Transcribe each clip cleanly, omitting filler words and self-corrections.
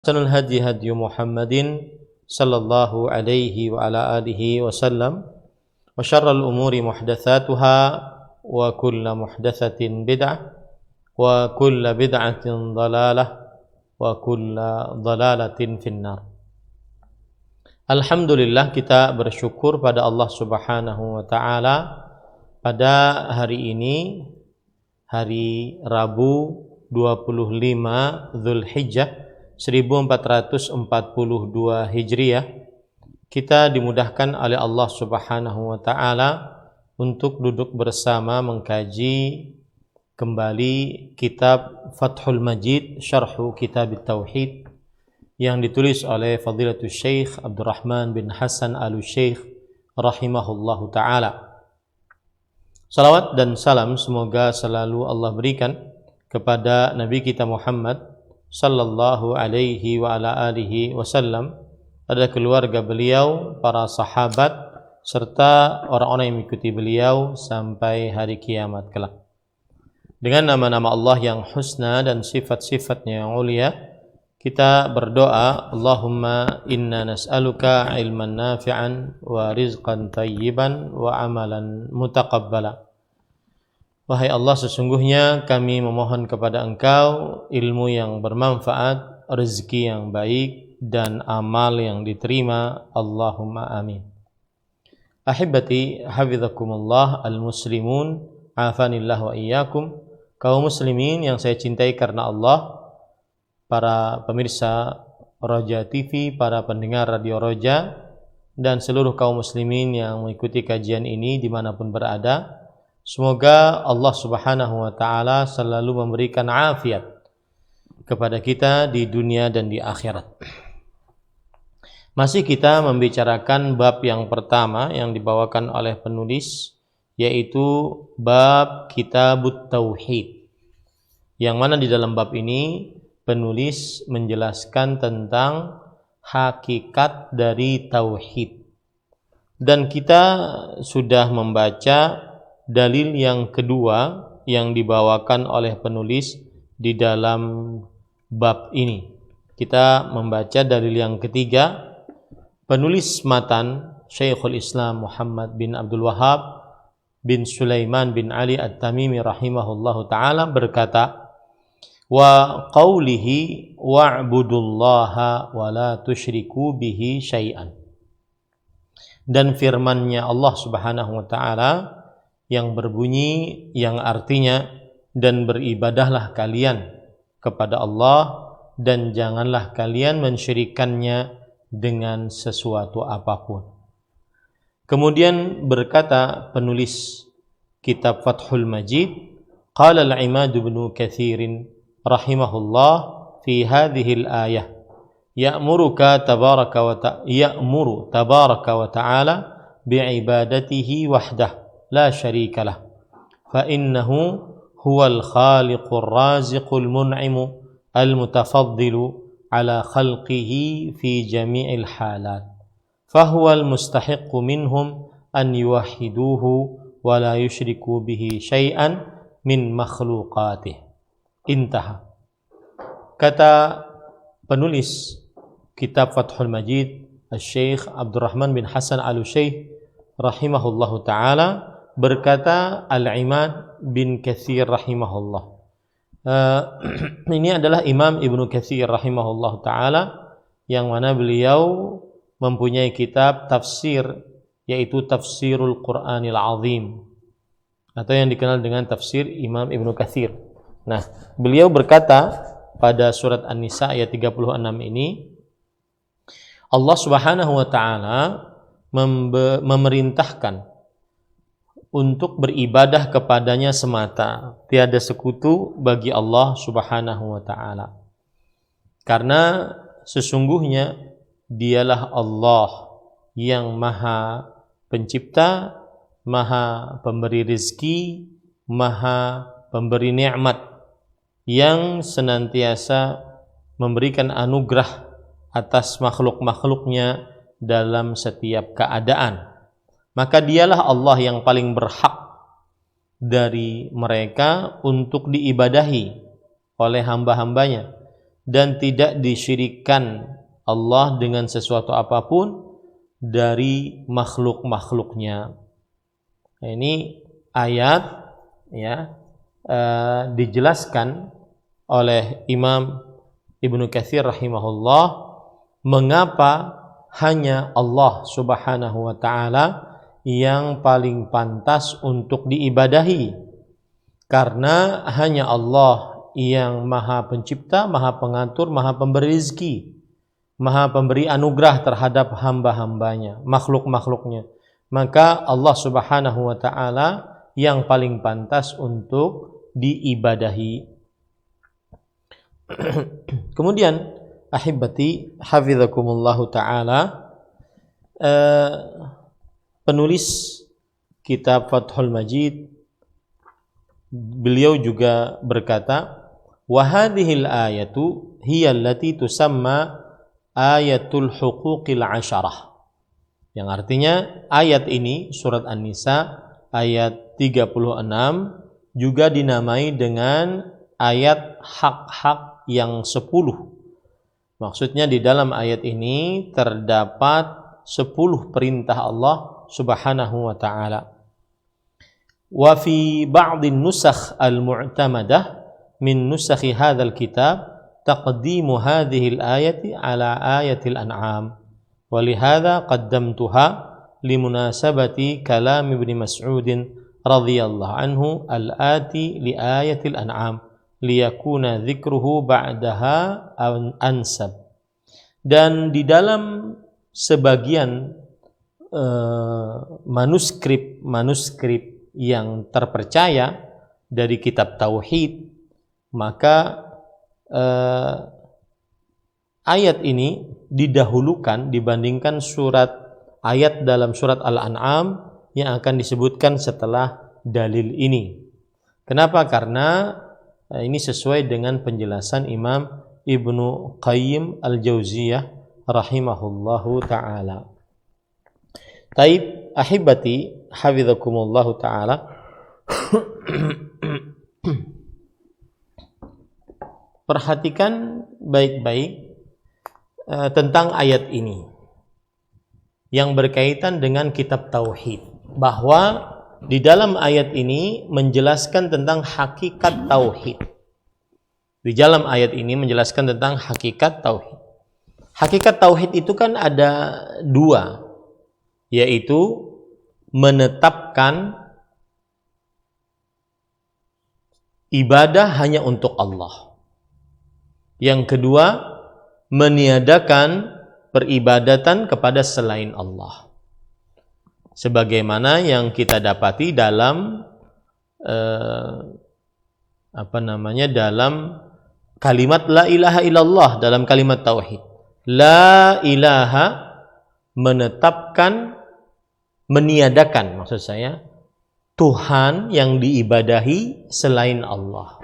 Ahsanul hadi hadi Muhammadin sallallahu alaihi wa ala alihi wasallam wa syarrul umuri muhdatsatuha wa kullu muhdatsatin bid'ah wa kullu bid'atin dhalalah wa kullu dhalalatin finnar. Alhamdulillah, kita bersyukur pada Allah Subhanahu wa taala pada hari ini, hari Rabu 25 Zulhijjah 1442 Hijriah, kita dimudahkan oleh Allah Subhanahu wa taala untuk duduk bersama mengkaji kembali kitab Fathul Majid Syarhu Kitab Tauhid yang ditulis oleh Fadilatul Syekh Abdurrahman bin Hasan Al-Syekh rahimahullahu taala. Salawat dan salam semoga selalu Allah berikan kepada Nabi kita Muhammad sallallahu alaihi wa ala alihi wasallam, pada keluarga beliau, para sahabat, serta orang-orang yang mengikuti beliau sampai hari kiamat kelak. Dengan nama-nama Allah yang husna dan sifat-sifatnya yang mulia, kita berdoa, Allahumma inna nas'aluka ilman nafi'an wa rizqan tayyiban wa amalan mutaqabbala. Wahai Allah, sesungguhnya kami memohon kepada Engkau ilmu yang bermanfaat, rezeki yang baik, dan amal yang diterima. Allahumma amin. Ahibati hafizakumullah al-muslimun, afanillah wa iyyakum. Kaum muslimin yang saya cintai karena Allah, para pemirsa Roja TV, para pendengar Radio Roja, dan seluruh kaum muslimin yang mengikuti kajian ini dimanapun berada, semoga Allah Subhanahu wa taala selalu memberikan afiat kepada kita di dunia dan di akhirat. Masih kita membicarakan bab yang pertama yang dibawakan oleh penulis, yaitu bab Kitabut Tauhid, yang mana di dalam bab ini penulis menjelaskan tentang hakikat dari tauhid. Dan kita sudah membaca dalil yang kedua yang dibawakan oleh penulis di dalam bab ini. Kita membaca dalil yang ketiga. Penulis matan Syekhul Islam Muhammad bin Abdul Wahhab bin Sulaiman bin Ali At-Tamimi rahimahullahu taala berkata, wa qawlihi wa'budullaha wa la tusyriku bihi syai'an. Dan firman-Nya Allah Subhanahu wa taala yang berbunyi, yang artinya, dan beribadahlah kalian kepada Allah dan janganlah kalian mensyirikannya dengan sesuatu apapun. Kemudian berkata penulis kitab Fathul Majid, qala al-Imad ibn Katsir rahimahullah fi hadhihi al-ayah ya'muru tabaraka wa ta'ala bi'ibadatihi wahdah لا شريك له فإنه هو الخالق الرازق المنعم المتفضل على خلقه في جميع الحالات فهو المستحق منهم أن يوحدوه ولا يشركوا به شيئا من مخلوقاته. Intaha. Kata penulis kitab Fathul Majid Syekh Abdurrahman bin Hasan Al-Syekh rahimahullahu taala berkata Al-Imad bin Katsir rahimahullah. Ini adalah Imam Ibnu Katsir rahimahullah taala, yang mana beliau mempunyai kitab tafsir, yaitu Tafsirul Qur'anil Azim, atau yang dikenal dengan tafsir Imam Ibnu Katsir. Nah, beliau berkata pada surat An-Nisa ayat 36 ini, Allah Subhanahu wa taala memerintahkan untuk beribadah kepadanya semata, tiada sekutu bagi Allah Subhanahu wa taala. Karena sesungguhnya dialah Allah yang Maha Pencipta, Maha Pemberi rezeki, Maha Pemberi nikmat, yang senantiasa memberikan anugerah atas makhluk-makhluknya dalam setiap keadaan. Maka dialah Allah yang paling berhak dari mereka untuk diibadahi oleh hamba-hambanya, dan tidak disyirikkan Allah dengan sesuatu apapun dari makhluk-makhluknya. Nah, ini ayat ya dijelaskan oleh Imam Ibnu Katsir rahimahullah mengapa hanya Allah Subhanahu wa taala yang paling pantas untuk diibadahi, karena hanya Allah yang Maha Pencipta, Maha Pengatur, Maha Pemberi rezeki, Maha Pemberi anugerah terhadap hamba-hambanya, makhluk-makhluknya. Maka Allah Subhanahu wa taala yang paling pantas untuk diibadahi. Kemudian ahibati hafizakumullahu taala, penulis kitab Fathul Majid beliau juga berkata, wa hadhil ayatu hiya allati tusamma ayatul huquqil asyarah, yang artinya ayat ini surat An-Nisa ayat 36 juga dinamai dengan ayat hak-hak yang 10. Maksudnya di dalam ayat ini terdapat 10 perintah Allah Subhanahu wa taala. Wa fi ba'dhin nusakh al-mu'tamadah min nusakhi hadzal kitab taqdimu hadhihi al-ayati ala ayatil an'am. Wa lihadza qaddamtuha limunasabati kalam Ibnu Mas'ud radhiyallahu anhu al-ati li ayatil an'am liyakuna dzikruhu ba'daha ansab. Dan di dalam sebagian manuskrip yang terpercaya dari kitab tauhid, maka ayat ini didahulukan dibandingkan ayat dalam surat Al-An'am yang akan disebutkan setelah dalil ini. Kenapa? Karena ini sesuai dengan penjelasan Imam Ibnu Qayyim Al-Jauziyah rahimahullahu ta'ala. Taib ahibati hafizakumullahu ta'ala, perhatikan baik-baik tentang ayat ini yang berkaitan dengan kitab tauhid, bahwa di dalam ayat ini menjelaskan tentang hakikat tauhid. Di dalam ayat ini menjelaskan tentang hakikat tauhid. Hakikat tauhid itu kan ada dua, yaitu menetapkan ibadah hanya untuk Allah. Yang kedua, meniadakan peribadatan kepada selain Allah. Sebagaimana yang kita dapati dalam dalam kalimat la ilaha illallah, dalam kalimat tauhid. La ilaha menetapkan, meniadakan, maksud saya, Tuhan yang diibadahi selain Allah.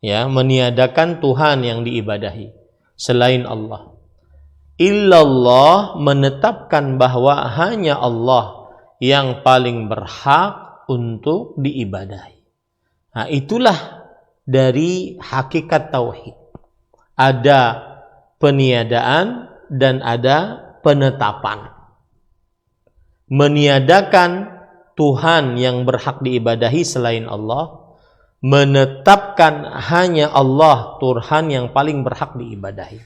Ya, meniadakan Tuhan yang diibadahi selain Allah. Illallah menetapkan bahwa hanya Allah yang paling berhak untuk diibadahi. Nah, itulah dari hakikat tauhid. Ada peniadaan dan ada penetapan. Meniadakan Tuhan yang berhak diibadahi selain Allah, menetapkan hanya Allah Tuhan yang paling berhak diibadahi.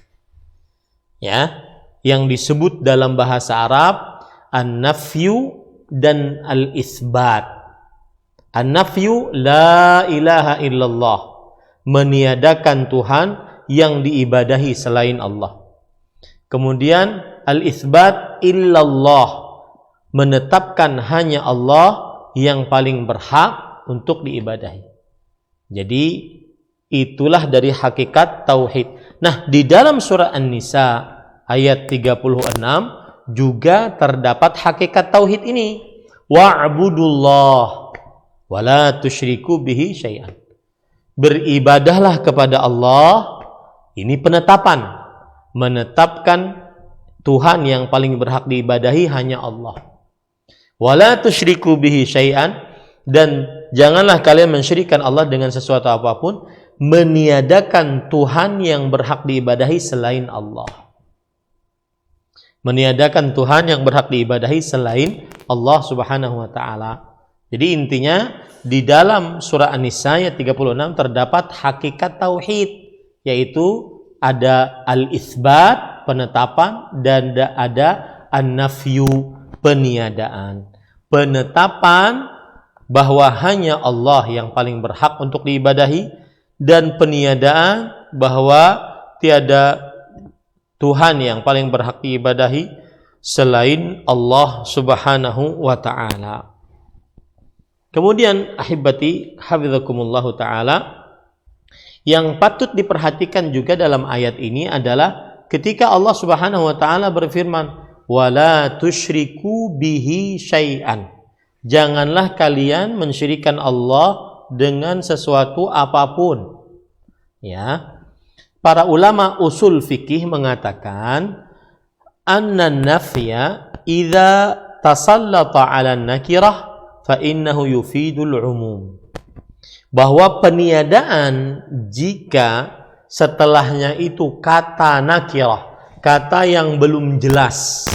Ya, yang disebut dalam bahasa Arab an-nafyu dan al-itsbat. An-nafyu la ilaha illallah, meniadakan Tuhan yang diibadahi selain Allah. Kemudian al-itsbat illallah, menetapkan hanya Allah yang paling berhak untuk diibadahi. Jadi itulah dari hakikat tauhid. Nah, di dalam surah An-Nisa ayat 36 juga terdapat hakikat tauhid ini. Wa'budullah wa la tusyriku bihi syai'an. Beribadahlah kepada Allah. Ini penetapan, menetapkan Tuhan yang paling berhak diibadahi hanya Allah. Wa la tusyriku bihi syai'an, dan janganlah kalian mensyirikkan Allah dengan sesuatu apapun. meniadakan Tuhan yang berhak diibadahi selain Allah. Meniadakan Tuhan yang berhak diibadahi selain Allah Subhanahu wa taala. Jadi intinya di dalam surah An-Nisa ayat 36 terdapat hakikat tauhid, yaitu ada al-itsbat, penetapan, dan ada an-nafyu, peniadaan. Penetapan bahwa hanya Allah yang paling berhak untuk diibadahi, dan peniadaan bahwa tiada Tuhan yang paling berhak diibadahi selain Allah Subhanahu wa ta'ala. Kemudian ahibati hafizakumullahu ta'ala, yang patut diperhatikan juga dalam ayat ini adalah ketika Allah Subhanahu wa ta'ala berfirman, wala tusyriku bihi syai'an, janganlah kalian mensyirikan Allah dengan sesuatu apapun. Ya, para ulama usul fikih mengatakan anna nafya idza tasallata 'ala nakirah fa innahu yufidul umum. Bahwa peniadaan jika setelahnya itu kata nakirah, kata yang belum jelas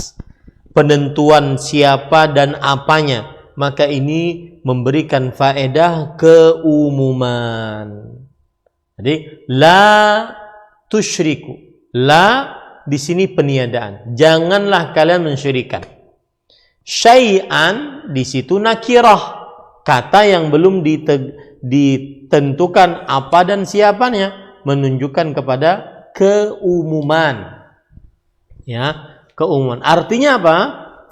penentuan siapa dan apanya, maka ini memberikan faedah keumuman. Jadi la tusyriku, la di sini peniadaan, janganlah kalian mensyirikan. Syai'an di situ nakirah, kata yang belum ditentukan apa dan siapanya, menunjukkan kepada keumuman. Ya, keumuman. Artinya apa?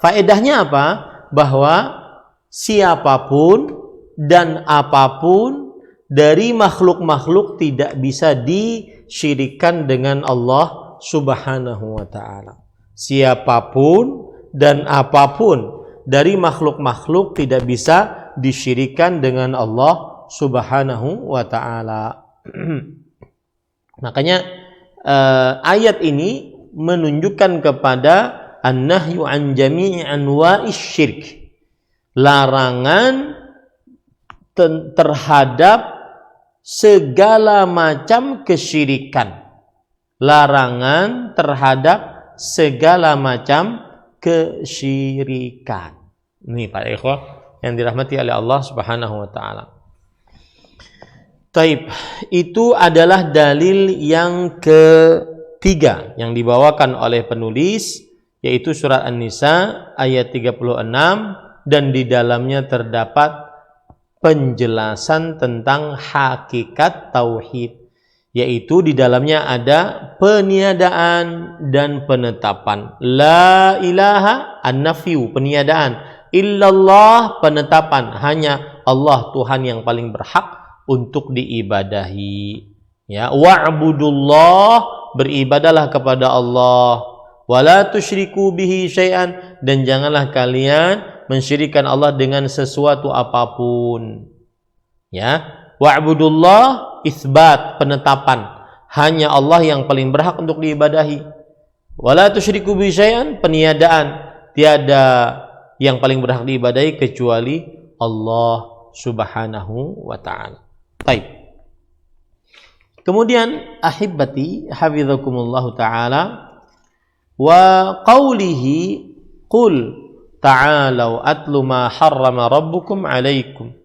Faedahnya apa? Bahwa siapapun dan apapun dari makhluk-makhluk tidak bisa disyirikkan dengan Allah Subhanahu wa ta'ala. Siapapun dan apapun dari makhluk-makhluk tidak bisa disyirikkan dengan Allah Subhanahu wa ta'ala. Makanya ayat ini menunjukkan kepada an-nahyu an jami'i anwa'ish syirk, larangan terhadap segala macam kesyirikan. Larangan terhadap segala macam kesyirikan. Ini para ikhwah yang dirahmati oleh Allah Subhanahu wa taala. Taib, itu adalah dalil yang ketiga yang dibawakan oleh penulis, yaitu surat An-Nisa ayat 36, dan di dalamnya terdapat penjelasan tentang hakikat tauhid, yaitu di dalamnya ada peniadaan dan penetapan. La ilaha an-nafyu, peniadaan, illallah, penetapan, hanya Allah Tuhan yang paling berhak untuk diibadahi. Ya, wa'budullah, beribadalah kepada Allah. Wala tusyriku bihi syai'an, dan janganlah kalian mensyirikan Allah dengan sesuatu apapun. Ya, wa'budullah, itsbat, penetapan, hanya Allah yang paling berhak untuk diibadahi. Wala tusyriku bihi syai'an, peniadaan, tiada yang paling berhak diibadahi kecuali Allah Subhanahu wa ta'ala. Baik. Kemudian ahibati hafizakumullahu ta'ala, wa qawlihi qul ta'alau atlu ma harrama rabbukum alaikum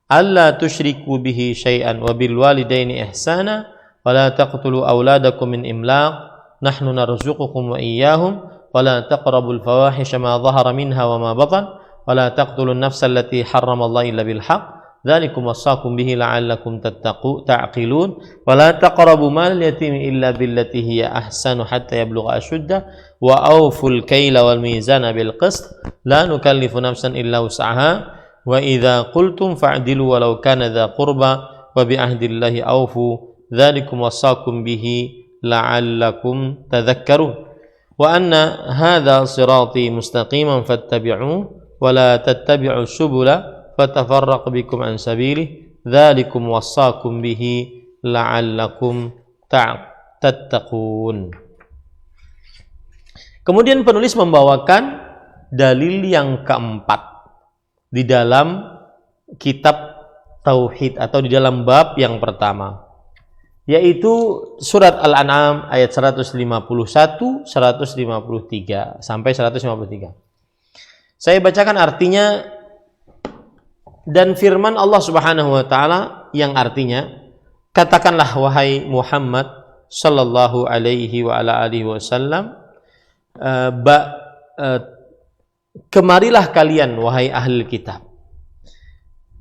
alla tusyriku bihi syai'an wa bil walidaini ihsana wa la taqtulu awladakum min imlaq nahnu narzuqukum wa iyyahum wa la taqrabul fawahisha ma dhahara minha wa ma batan wa la taqtulun nafsa allati harrama Allah illa bil haqq dzalikum wasaqum bihi la'allakum ta'qilun wa la taqrabu mal yatimi illa billati hiya ahsanu hatta yablugha ashuddah wa awful kaila wal mizana bil qist la nukallifu nafsan illa wus'aha wa idza qultum fa'dilu walau kana dha qurba wa bi ahdillahi awfu dzalikum wasaqum bihi la'allakum tadhakkarun wa anna hadha sirati mustaqiman fattabi'uhu wa la tattabi'u subula fatafarraq bikum an sabilihi dzalikum wasaqum bihi la'allakum tattaqun. Kemudian penulis membawakan dalil yang keempat di dalam kitab tauhid atau di dalam bab yang pertama. yaitu surat Al-An'am ayat 151, 153 sampai 153. Saya bacakan artinya dan firman Allah Subhanahu wa taala yang artinya, katakanlah wahai Muhammad sallallahu alaihi wa ala alihi wasallam, kemarilah kalian wahai ahli kitab.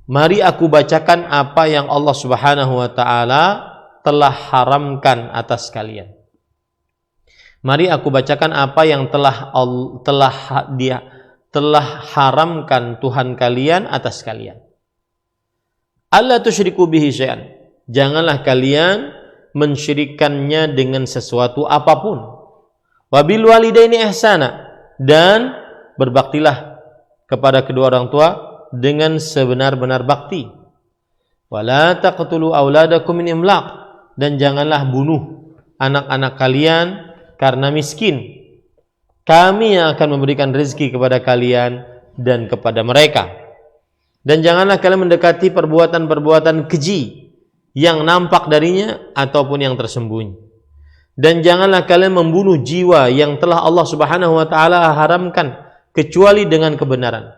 Mari aku bacakan apa yang Allah Subhanahu wa taala telah haramkan atas kalian. Mari aku bacakan apa yang telah haramkan Tuhan kalian atas kalian. Alla tusyriku bihi syai'an. Janganlah kalian mensyirikkannya dengan sesuatu apapun. Wabil walidaini ihsana, dan berbaktilah kepada kedua orang tua dengan sebenar-benar bakti. Wala taqtulu auladakum min imlaq, dan janganlah bunuh anak-anak kalian karena miskin. Kami yang akan memberikan rezeki kepada kalian dan kepada mereka. Dan janganlah kalian mendekati perbuatan-perbuatan keji yang nampak darinya ataupun yang tersembunyi. Dan janganlah kalian membunuh jiwa yang telah Allah Subhanahu wa taala haramkan kecuali dengan kebenaran.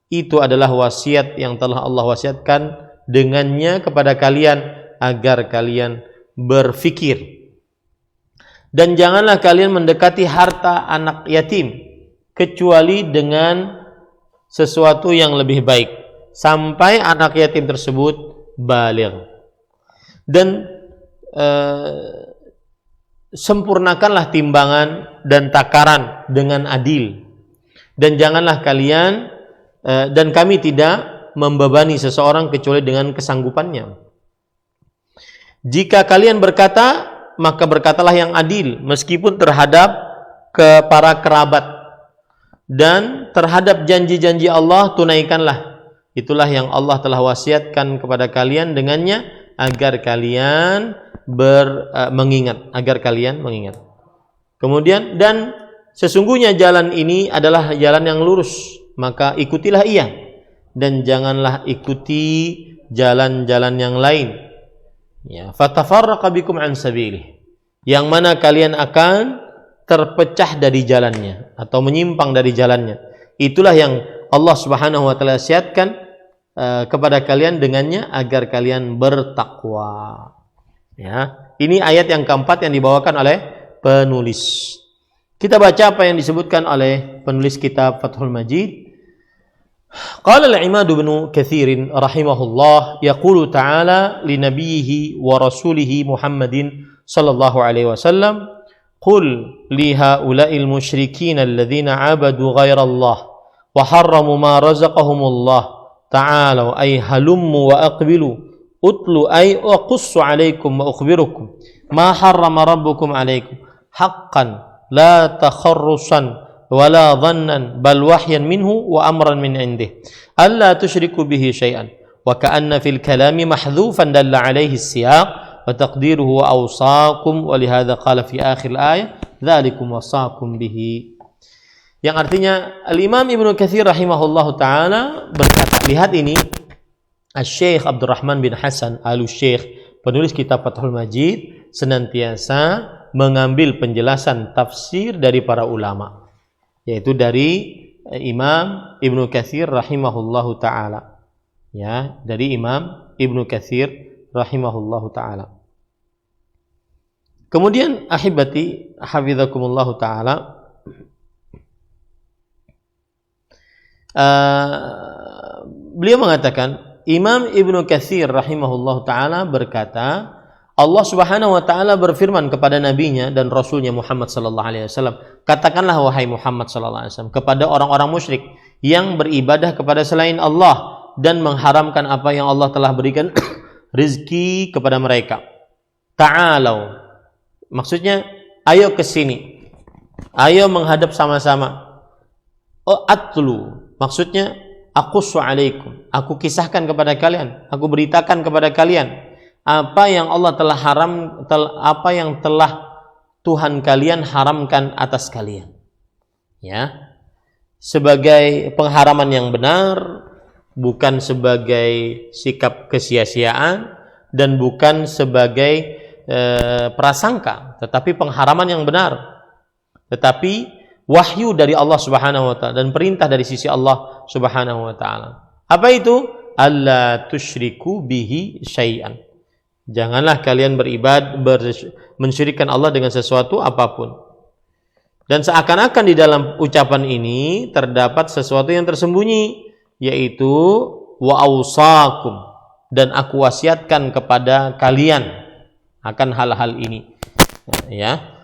Itu adalah wasiat yang telah Allah wasiatkan dengannya kepada kalian agar kalian berfikir. Dan janganlah kalian mendekati harta anak yatim kecuali dengan sesuatu yang lebih baik sampai anak yatim tersebut baligh. Dan sempurnakanlah timbangan dan takaran dengan adil. Dan janganlah kalian dan kami tidak membebani seseorang kecuali dengan kesanggupannya. Jika kalian berkata, maka berkatalah yang adil meskipun terhadap ke para kerabat, dan terhadap janji-janji Allah tunaikanlah. Itulah yang Allah telah wasiatkan kepada kalian dengannya agar kalian mengingat. Kemudian, dan sesungguhnya jalan ini adalah jalan yang lurus, maka ikutilah ia, dan janganlah ikuti jalan-jalan yang lain. Ya, fatafarraqa bikum an sabilih, yang mana kalian akan terpecah dari jalannya atau menyimpang dari jalannya. Itulah yang Allah Subhanahu wa taala wasiatkan kepada kalian dengannya agar kalian bertakwa. Ya, ini ayat yang keempat yang dibawakan oleh penulis. Kita baca apa yang disebutkan oleh penulis kitab Fathul Majid. Qala al-Imad ibn Katsir rahimahullah, yaqulu ta'ala li nabiyhi wa rasulihi Muhammadin sallallahu alaihi wasallam, qul li haula'il musyrikin alladhina 'abadu ghayra Allah wa harramu ma razaqahumullah ta'alu ay halummu wa aqbilu utlu ay aqussu 'alaikum wa ukhbirukum ma harrama rabbukum 'alaikum haqqan la takharrusan wala dhannan bal wahyan minhu wa amran min indih alla tusyriku bihi syai'an wa ka'anna fil kalami mahdhufan dalla alaihi siyaq wa taqdiruhu wa awsaakum wa lihadza qala fi akhir ayat dzalikum wasaakum bihi, yang artinya Al-Imam Ibnu Katsir rahimahullahu taala berkata, lihat ini Asy-Syaikh Abdurrahman bin Hasan Al-Syekh penulis kitab Fathul Majid senantiasa mengambil penjelasan tafsir dari para ulama, yaitu dari Imam Ibnu Katsir rahimahullahu taala. Ya, dari Imam Ibnu Katsir rahimahullahu taala. Kemudian ahibati hafizakumullahu taala, beliau mengatakan, Imam Ibnu Katsir rahimahullahu taala berkata, Allah Subhanahu wa taala berfirman kepada nabinya dan rasulnya Muhammad sallallahu alaihi wasallam, katakanlah wahai Muhammad sallallahu alaihi wasallam kepada orang-orang musyrik yang beribadah kepada selain Allah dan mengharamkan apa yang Allah telah berikan rezeki kepada mereka. Ta'alau, maksudnya ayo ke sini, ayo menghadap sama-sama. Atlu, maksudnya aqussu alaikum, aku kisahkan kepada kalian, aku beritakan kepada kalian apa yang Allah telah apa yang telah Tuhan kalian haramkan atas kalian. Ya, sebagai pengharaman yang benar, bukan sebagai sikap kesia-siaan dan bukan sebagai prasangka, tetapi pengharaman yang benar, tetapi wahyu dari Allah Subhanahu wa taala dan perintah dari sisi Allah Subhanahu wa taala. Apa itu? Alla tusyriku bihi syai'an. Janganlah kalian mensyirikkan Allah dengan sesuatu apapun. Dan seakan-akan di dalam ucapan ini terdapat sesuatu yang tersembunyi, yaitu wa ausakum, dan aku wasiatkan kepada kalian akan hal-hal ini. Ya.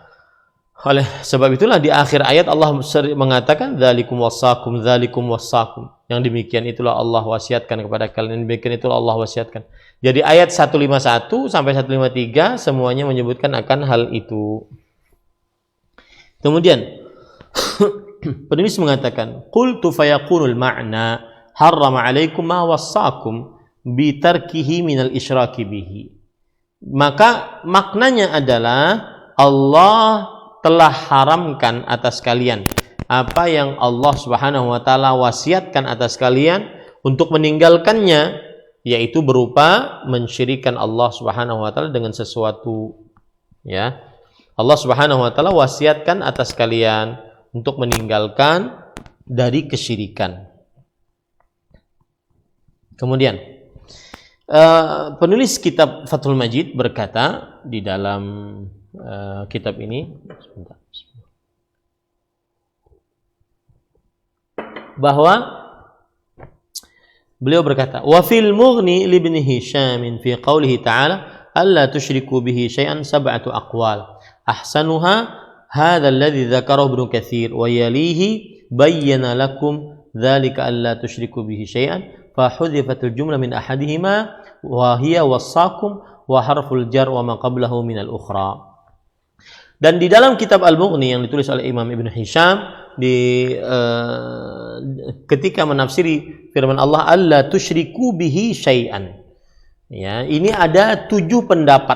Oleh sebab itulah di akhir ayat Allah mengatakan dzalikum wassakum, dzalikum wassakum. Yang demikian itulah Allah wasiatkan kepada kalian, demikian itulah Allah wasiatkan. Jadi ayat 151 sampai 153 semuanya menyebutkan akan hal itu. Kemudian penulis mengatakan qultu fayaqulul ma'na harrama 'alaikum ma wassakum bi tarkihi minal isyraki bihi. Maka maknanya adalah Allah telah haramkan atas kalian apa yang Allah Subhanahu wa taala wasiatkan atas kalian untuk meninggalkannya, yaitu berupa mensyirikkan Allah Subhanahu wa taala dengan sesuatu. Ya. Allah Subhanahu wa taala wasiatkan atas kalian untuk meninggalkan dari kesyirikan. Kemudian penulis kitab Fathul Majid berkata di dalam kitab ini bahwa beliau berkata, wa fil mughni li ibn Hisham fi qawlihi ta'ala alla tusyriku bihi syai'an sab'atu aqwal ahsanuha hadha alladhi dzakarahu Ibnu Katsir wa yalihi bayyana lakum dzalika alla tusyriku bihi syai'an fa hudhifatul jumlah min ahadihima wa hiya wassakum wa harful jar wa ma qablahu min al-ukhra. Dan di dalam kitab Al-Mughni yang ditulis oleh Imam Ibn Hisham ketika menafsiri firman Allah alla tusyriku bihi syai'an, ya, ini ada 7 pendapat.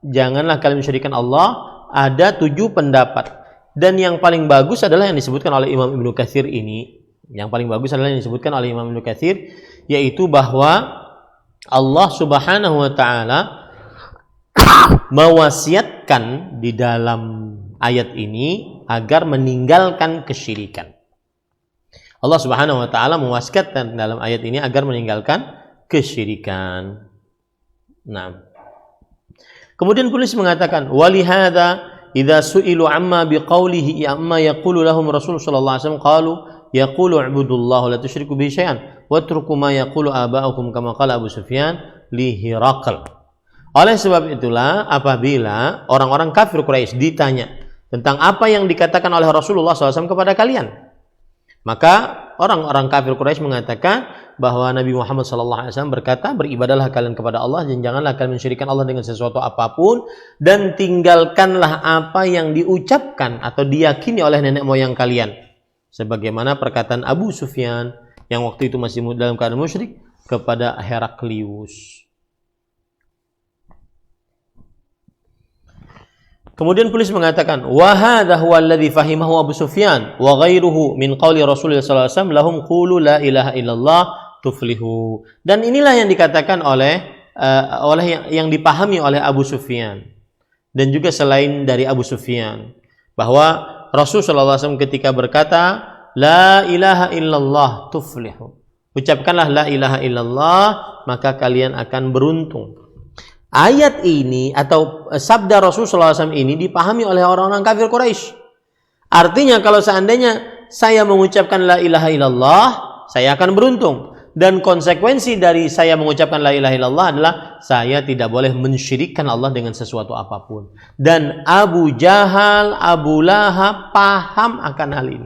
Janganlah kalian mensyirikkan Allah. Ada 7 pendapat. Dan yang paling bagus adalah yang disebutkan oleh Imam Ibnu Katsir ini. Yang paling bagus adalah yang disebutkan oleh Imam Ibnu Katsir, yaitu bahwa Allah Subhanahu wa taala mewasiatkan di dalam ayat ini agar meninggalkan kesyirikan. Allah Subhanahu wa taala mewasiatkan dalam ayat ini agar meninggalkan kesyirikan. Nah. Kemudian penulis mengatakan walihada idza su'ilu amma biqaulihi amma yaqulu lahum Rasul sallallahu alaihi wasallam qalu yaqulu i'budullaha la tusyriku bihi syai'an watruku ma yaqulu aba'ukum kama qala Abu Sufyan li Hiraql. Oleh sebab itulah apabila orang-orang kafir Quraisy ditanya tentang apa yang dikatakan oleh Rasulullah SAW kepada kalian, maka orang-orang kafir Quraisy mengatakan bahwa Nabi Muhammad SAW berkata, beribadahlah kalian kepada Allah dan janganlah kalian mensyirikkan Allah dengan sesuatu apapun, dan tinggalkanlah apa yang diucapkan atau diyakini oleh nenek moyang kalian, sebagaimana perkataan Abu Sufyan yang waktu itu masih dalam keadaan musyrik kepada Heraklius. Kemudian penulis mengatakan, wa hadha huwa alladhi fahimahu Abu Sufyan wa ghairuhu min qauli Rasulullah sallallahu alaihi wasallam lahum qulu la ilaha illallah tuflihu. Dan inilah yang dikatakan oleh yang dipahami oleh Abu Sufyan dan juga selain dari Abu Sufyan, bahwa Rasul sallallahu alaihi wasallam ketika berkata la ilaha illallah tuflihu, ucapkanlah la ilaha illallah maka kalian akan beruntung. Ayat ini atau sabda Rasulullah SAW ini dipahami oleh orang-orang kafir Quraisy. Artinya kalau seandainya saya mengucapkan la ilaha illallah, saya akan beruntung. Dan konsekuensi dari saya mengucapkan la ilaha illallah adalah saya tidak boleh mensyirikkan Allah dengan sesuatu apapun. Dan Abu Jahal, Abu Lahab paham akan hal ini.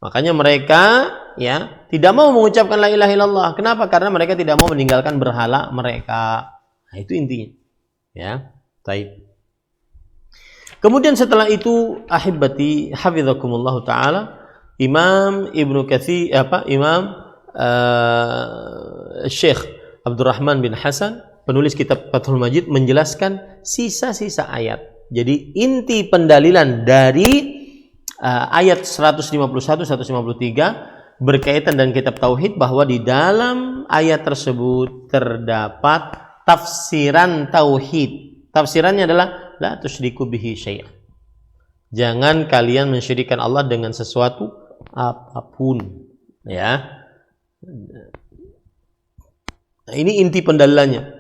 Makanya mereka tidak mau mengucapkan la ilaha illallah. Kenapa? Karena mereka tidak mau meninggalkan berhala mereka. Nah, itu intinya. Ya, baik. Kemudian setelah itu ahibati hafizakumullah taala, Imam Ibnu Katsir Syekh Abdurrahman bin Hasan, penulis kitab Fathul Majid, menjelaskan sisa-sisa ayat. Jadi inti pendalilan dari ayat 151-153 berkaitan dengan kitab tauhid, bahwa di dalam ayat tersebut terdapat tafsiran tauhid. Tafsirannya adalah la tusyriku bihi syai'an. Jangan kalian mensyirikkan Allah dengan sesuatu apapun, ya. Nah, ini inti pendalilannya.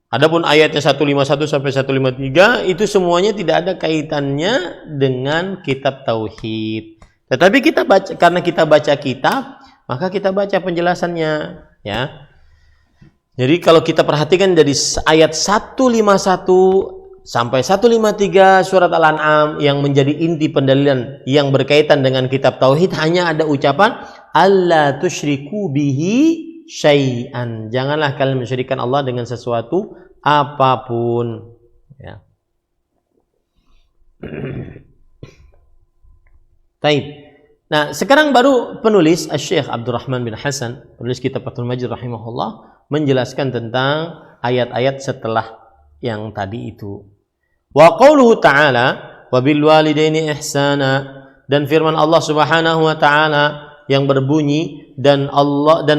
Adapun ayatnya 151 sampai 153 itu semuanya tidak ada kaitannya dengan kitab tauhid. Tetapi kita baca, karena kita baca kitab, maka kita baca penjelasannya, ya. Jadi kalau kita perhatikan dari ayat 151 sampai 153 surat Al-An'am yang menjadi inti pendalilan yang berkaitan dengan kitab tauhid, hanya ada ucapan alla tusyriku bihi syai'an. Janganlah kalian mensyirikkan Allah dengan sesuatu apapun, ya. Taib. Nah, sekarang baru penulis Syekh Abdurrahman bin Hasan, penulis kitab Fathul Majid rahimahullah, menjelaskan tentang ayat-ayat setelah yang tadi itu. Wa qauluhu ta'ala wa bil walidaini ihsana, dan firman Allah Subhanahu wa taala yang berbunyi dan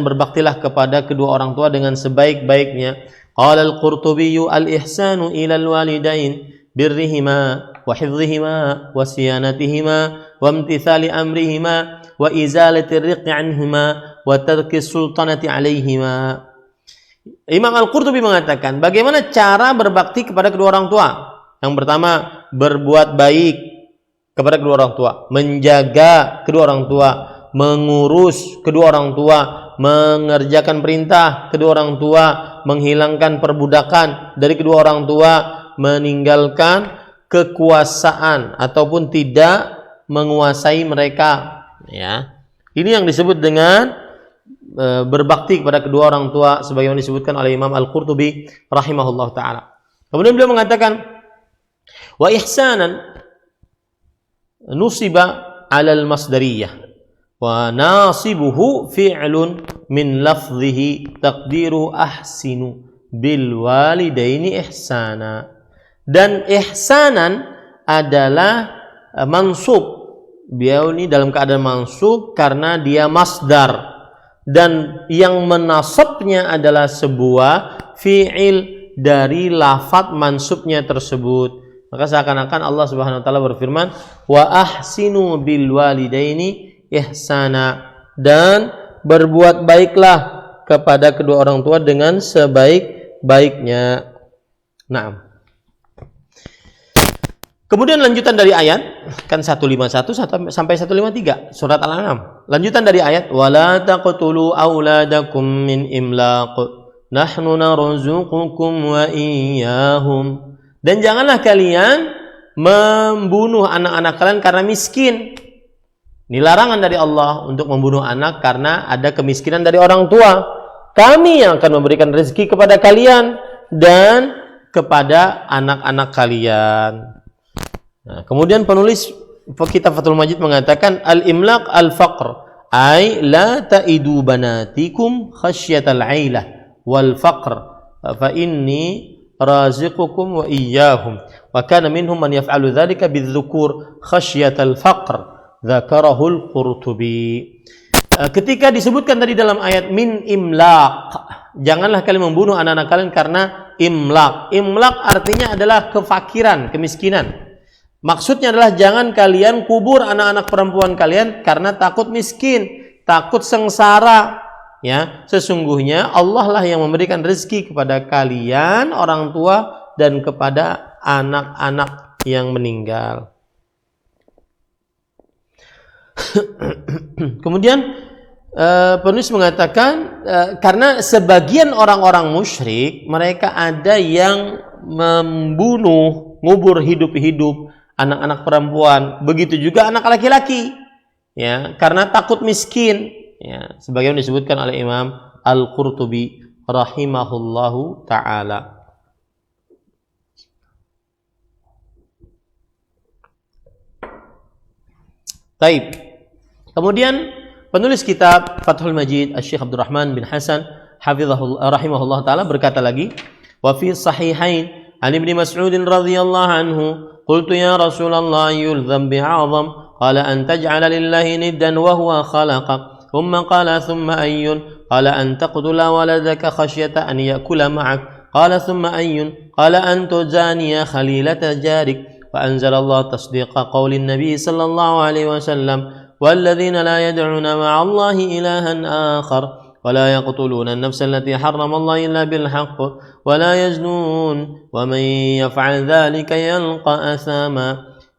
berbaktilah kepada kedua orang tua dengan sebaik-baiknya. Qala al-Qurtubi al-ihsanu ila al-walidain birrihima wa hifdhihima wa siyanatihima wa imtithali amrihima wa izalati ar-riqi anhuma wa tarki sultanati alaihima. Imam Al-Qurtubi mengatakan bagaimana cara berbakti kepada kedua orang tua. Yang pertama, berbuat baik kepada kedua orang tua, menjaga kedua orang tua, mengurus kedua orang tua, mengerjakan perintah kedua orang tua, menghilangkan perbudakan dari kedua orang tua, meninggalkan kekuasaan ataupun tidak menguasai mereka, ya. Ini yang disebut dengan berbakti kepada kedua orang tua sebagaimana disebutkan oleh Imam Al-Qurtubi rahimahullah taala. Kemudian beliau mengatakan wa ihsanan nusiba 'ala al-masdariyah wa nasibuhu fi'lun min lafzihi taqdiru ahsinu bil walidaini ihsana. Dan ihsanan adalah mansub. Beliau ini dalam keadaan mansub karena dia masdar, dan yang menasabnya adalah sebuah fi'il dari lafadz mansubnya tersebut. Maka seakan-akan Allah Subhanahu wa taala berfirman wa ahsinu bil walidaini ihsana, dan berbuat baiklah kepada kedua orang tua dengan sebaik-baiknya. Naam. Kemudian lanjutan dari ayat kan 151 sampai 153 surat Al-An'am. Lanjutan dari ayat wala taqtulu auladakum min imlaq nahnu narzuqukum wa iyyahum. Dan janganlah kalian membunuh anak-anak kalian karena miskin. Ini larangan dari Allah untuk membunuh anak karena ada kemiskinan dari orang tua. Kami yang akan memberikan rezeki kepada kalian dan kepada anak-anak kalian. Nah, kemudian penulis kitab Fathul Majid mengatakan al-imlaq al-faqr ay la ta'idu banatikum khasyatal 'ailah wal faqr fa inni raziqukum wa iyyahum wa kana minhum man yaf'alu dzalika bidzukur khasyatal faqr dzakarahu al-Qurtubi. Ketika disebutkan tadi dalam ayat min imlaq, janganlah kalian membunuh anak-anak kalian karena imlaq. Imlaq artinya adalah kefakiran, kemiskinan. Maksudnya adalah jangan kalian kubur anak-anak perempuan kalian karena takut miskin, takut sengsara. Ya, sesungguhnya Allah lah yang memberikan rezeki kepada kalian orang tua dan kepada anak-anak yang meninggal. Kemudian penulis mengatakan karena sebagian orang-orang musyrik mereka ada yang membunuh, ngubur hidup-hidup anak-anak perempuan, begitu juga anak laki-laki, ya, karena takut miskin, ya, sebagaimana disebutkan oleh Imam Al-Qurtubi rahimahullahu taala. Taib. Kemudian penulis kitab Fathul Majid Syekh Abdurrahman bin Hasan hafizahullah rahimahullah taala berkata lagi, wa fi sahihain an Ibnu Mas'ud radhiyallahu anhu qultu ya Rasulullah yulzam bi'azam qala an taj'ala lillahi niddan wa huwa khalaqak thumma qala thumma ayyun qala an taqtula waladaka khasyata an ya'kula ma'ak قال ثم أي قال أن تزاني خليلة جارك فأنزل الله تصديق قول النبي صلى الله عليه وسلم والذين لا يدعون مع الله إلها آخر ولا يقتلون النفس التي حرم الله إلا بالحق ولا يزنون ومن يفعل ذلك يلقى أثاما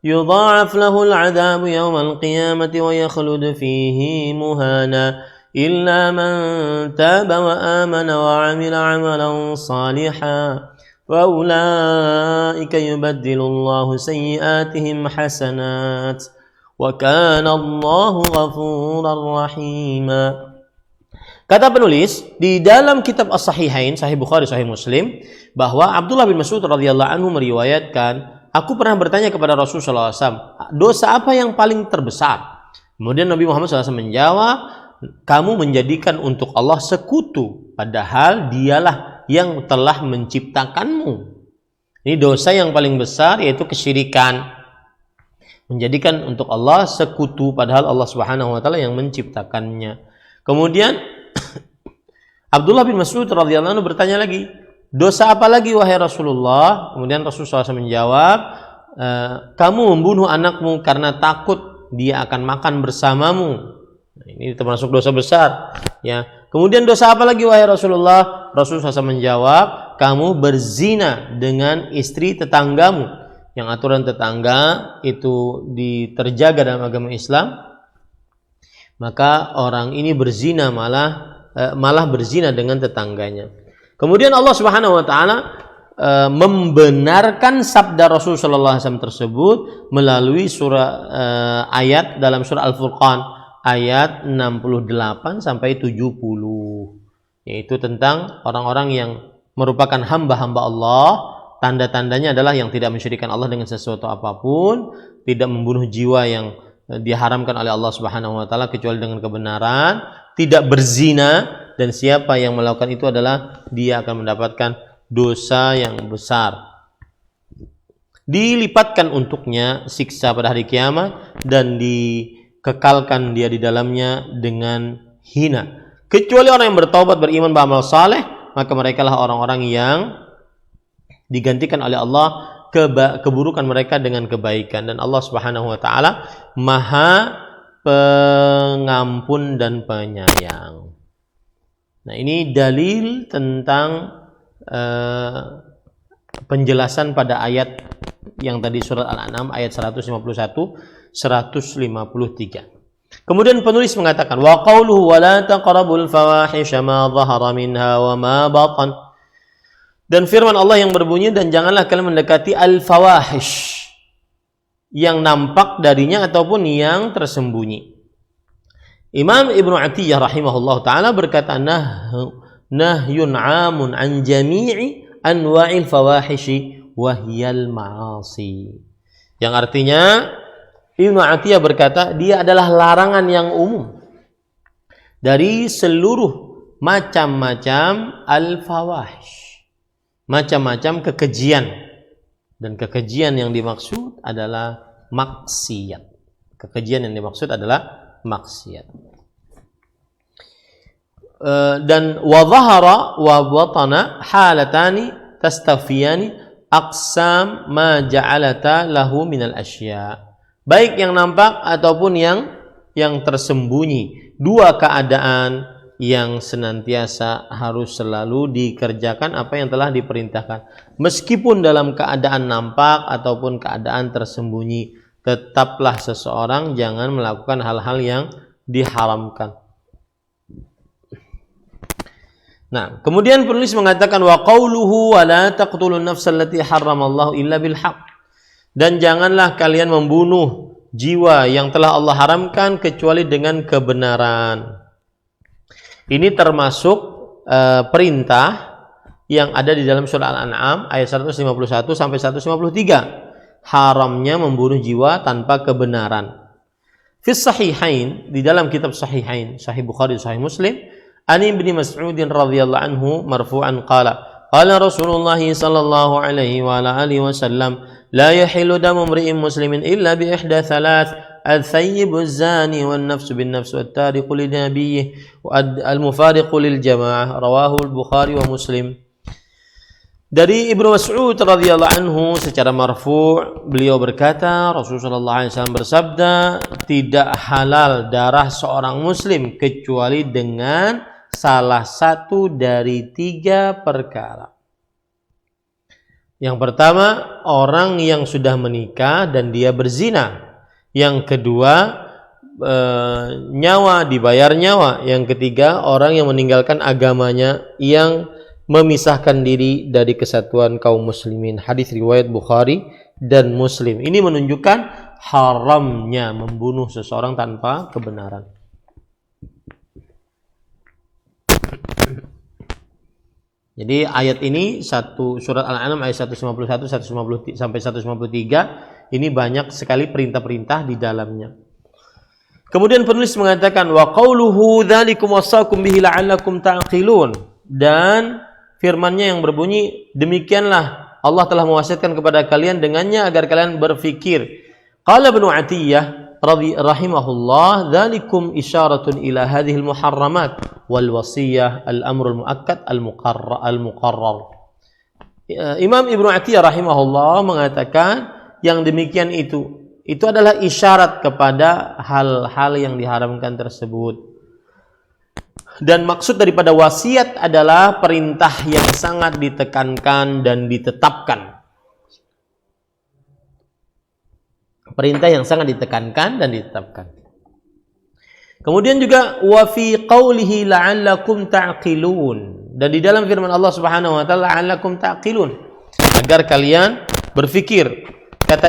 يضاعف له العذاب يوم القيامة ويخلد فيه مهانا إلا من تاب وآمن وعمل عملا صالحا فأولئك يبدل الله سيئاتهم حسنات وكان الله غفورا رحيما. Kata penulis di dalam kitab As-Sahihain, Sahih Bukhari, Sahih Muslim, bahwa Abdullah bin Mas'ud radhiyallahu anhu meriwayatkan, aku pernah bertanya kepada Rasulullah SAW, dosa apa yang paling terbesar? Kemudian Nabi Muhammad SAW menjawab, kamu menjadikan untuk Allah sekutu, padahal dialah yang telah menciptakanmu. Ini dosa yang paling besar, yaitu kesyirikan. Menjadikan untuk Allah sekutu, padahal Allah Subhanahu wa Ta'ala yang menciptakannya. Kemudian Abdullah bin Mas'ud radhiyallahu anhu bertanya lagi, dosa apa lagi wahai Rasulullah? Kemudian Rasulullah SAW menjawab, kamu membunuh anakmu karena takut dia akan makan bersamamu. Ini termasuk dosa besar, ya. Kemudian dosa apa lagi wahai Rasulullah? Rasulullah SAW menjawab, kamu berzina dengan istri tetanggamu. Yang aturan tetangga itu terjaga dalam agama Islam, maka orang ini berzina malah berzina dengan tetangganya. Kemudian Allah Subhanahu wa Ta'ala membenarkan sabda Rasul sallallahu alaihi wasallam tersebut melalui ayat dalam surah Al-Furqan ayat 68 sampai 70, yaitu tentang orang-orang yang merupakan hamba-hamba Allah. Tanda-tandanya adalah yang tidak mensyirikkan Allah dengan sesuatu apapun, tidak membunuh jiwa yang diharamkan oleh Allah Subhanahu wa Ta'ala kecuali dengan kebenaran, tidak berzina, dan siapa yang melakukan itu adalah dia akan mendapatkan dosa yang besar. Dilipatkan untuknya siksa pada hari kiamat dan dikekalkan dia di dalamnya dengan hina. Kecuali orang yang bertaubat, beriman, beramal saleh, maka merekalah orang-orang yang digantikan oleh Allah keburukan mereka dengan kebaikan, dan Allah Subhanahu wa Ta'ala Maha Pengampun dan Penyayang. Nah, ini dalil tentang penjelasan pada ayat yang tadi surat Al-An'am ayat 151 153. Kemudian penulis mengatakan wa qauluhu wa la taqrabul fawahisha ma dhahara minha wa ma batan. Dan firman Allah yang berbunyi, dan janganlah kalian mendekati al-fawahish, yang nampak darinya ataupun yang tersembunyi. Imam Ibnu Atiyah rahimahullah ta'ala berkata, nahyun amun an jami'i anwa'il fawahishi wahyal ma'asi. Yang artinya, Ibnu Atiyah berkata, dia adalah larangan yang umum dari seluruh macam-macam al-fawahish, macam-macam kekejian, dan kekejian yang dimaksud adalah maksiat. Kekejian yang dimaksud adalah maksiat. Dan wa dhahara wa batana halatani tastafiyani aqsam ma ja'alata lahu minal asya. Baik yang nampak ataupun yang tersembunyi, dua keadaan yang senantiasa harus selalu dikerjakan apa yang telah diperintahkan. Meskipun dalam keadaan nampak ataupun keadaan tersembunyi, tetaplah seseorang jangan melakukan hal-hal yang diharamkan. Nah, kemudian penulis mengatakan wa qauluhu wa la taqtulun nafsal lati harramallahu illa bil haqq. Dan janganlah kalian membunuh jiwa yang telah Allah haramkan kecuali dengan kebenaran. Ini termasuk perintah yang ada di dalam surah Al-An'am ayat 151 sampai 153. Haramnya membunuh jiwa tanpa kebenaran. Fi sahihain, di dalam kitab sahihain, Sahih Bukhari, Sahih Muslim, An Ibnu Mas'ud radhiyallahu anhu marfu'an qala Rasulullah sallallahu alaihi wa alihi wasallam la yahillu damu imri'in muslimin illa bi ihda thalath الثيب الزاني والنفس بالنفس والتارك لنبيه والمفارق للجماعة. رواه البخاري ومسلم. Dari Ibnu Mas'ud radhiyallahu anhu secara marfu' beliau berkata, Rasulullah SAW bersabda, tidak halal darah seorang muslim kecuali dengan salah satu dari 3 perkara. Yang pertama, orang yang sudah menikah dan dia berzina. Yang kedua, nyawa, dibayar nyawa. Yang ketiga, orang yang meninggalkan agamanya, yang memisahkan diri dari kesatuan kaum muslimin. Hadis riwayat Bukhari dan Muslim. Ini menunjukkan haramnya membunuh seseorang tanpa kebenaran. Jadi ayat ini surat Al-An'am ayat 151 150 sampai 153 ini banyak sekali perintah-perintah di dalamnya. Kemudian penulis mengatakan wa qauluhu dzalikum wasaqum bihi la'allakum ta'qilun, dan firman-Nya yang berbunyi, demikianlah Allah telah mewasiatkan kepada kalian dengannya agar kalian berfikir. Qala Ibnu Atiyah rahimahullah, dzalikum isyaratun ila hadhil muharramat wal wasiyah al-amrul muakkad al-muqarrar. Imam Ibnu Atiyah rahimahullah mengatakan yang demikian itu adalah isyarat kepada hal-hal yang diharamkan tersebut. Dan maksud daripada wasiat adalah perintah yang sangat ditekankan dan ditetapkan. Perintah yang sangat ditekankan dan ditetapkan. Kemudian juga wa fi qaulihi la'allakum ta'qilun, dan di dalam firman Allah Subhanahu wa taala la'allakum ta'qilun, agar kalian berfikir. Kata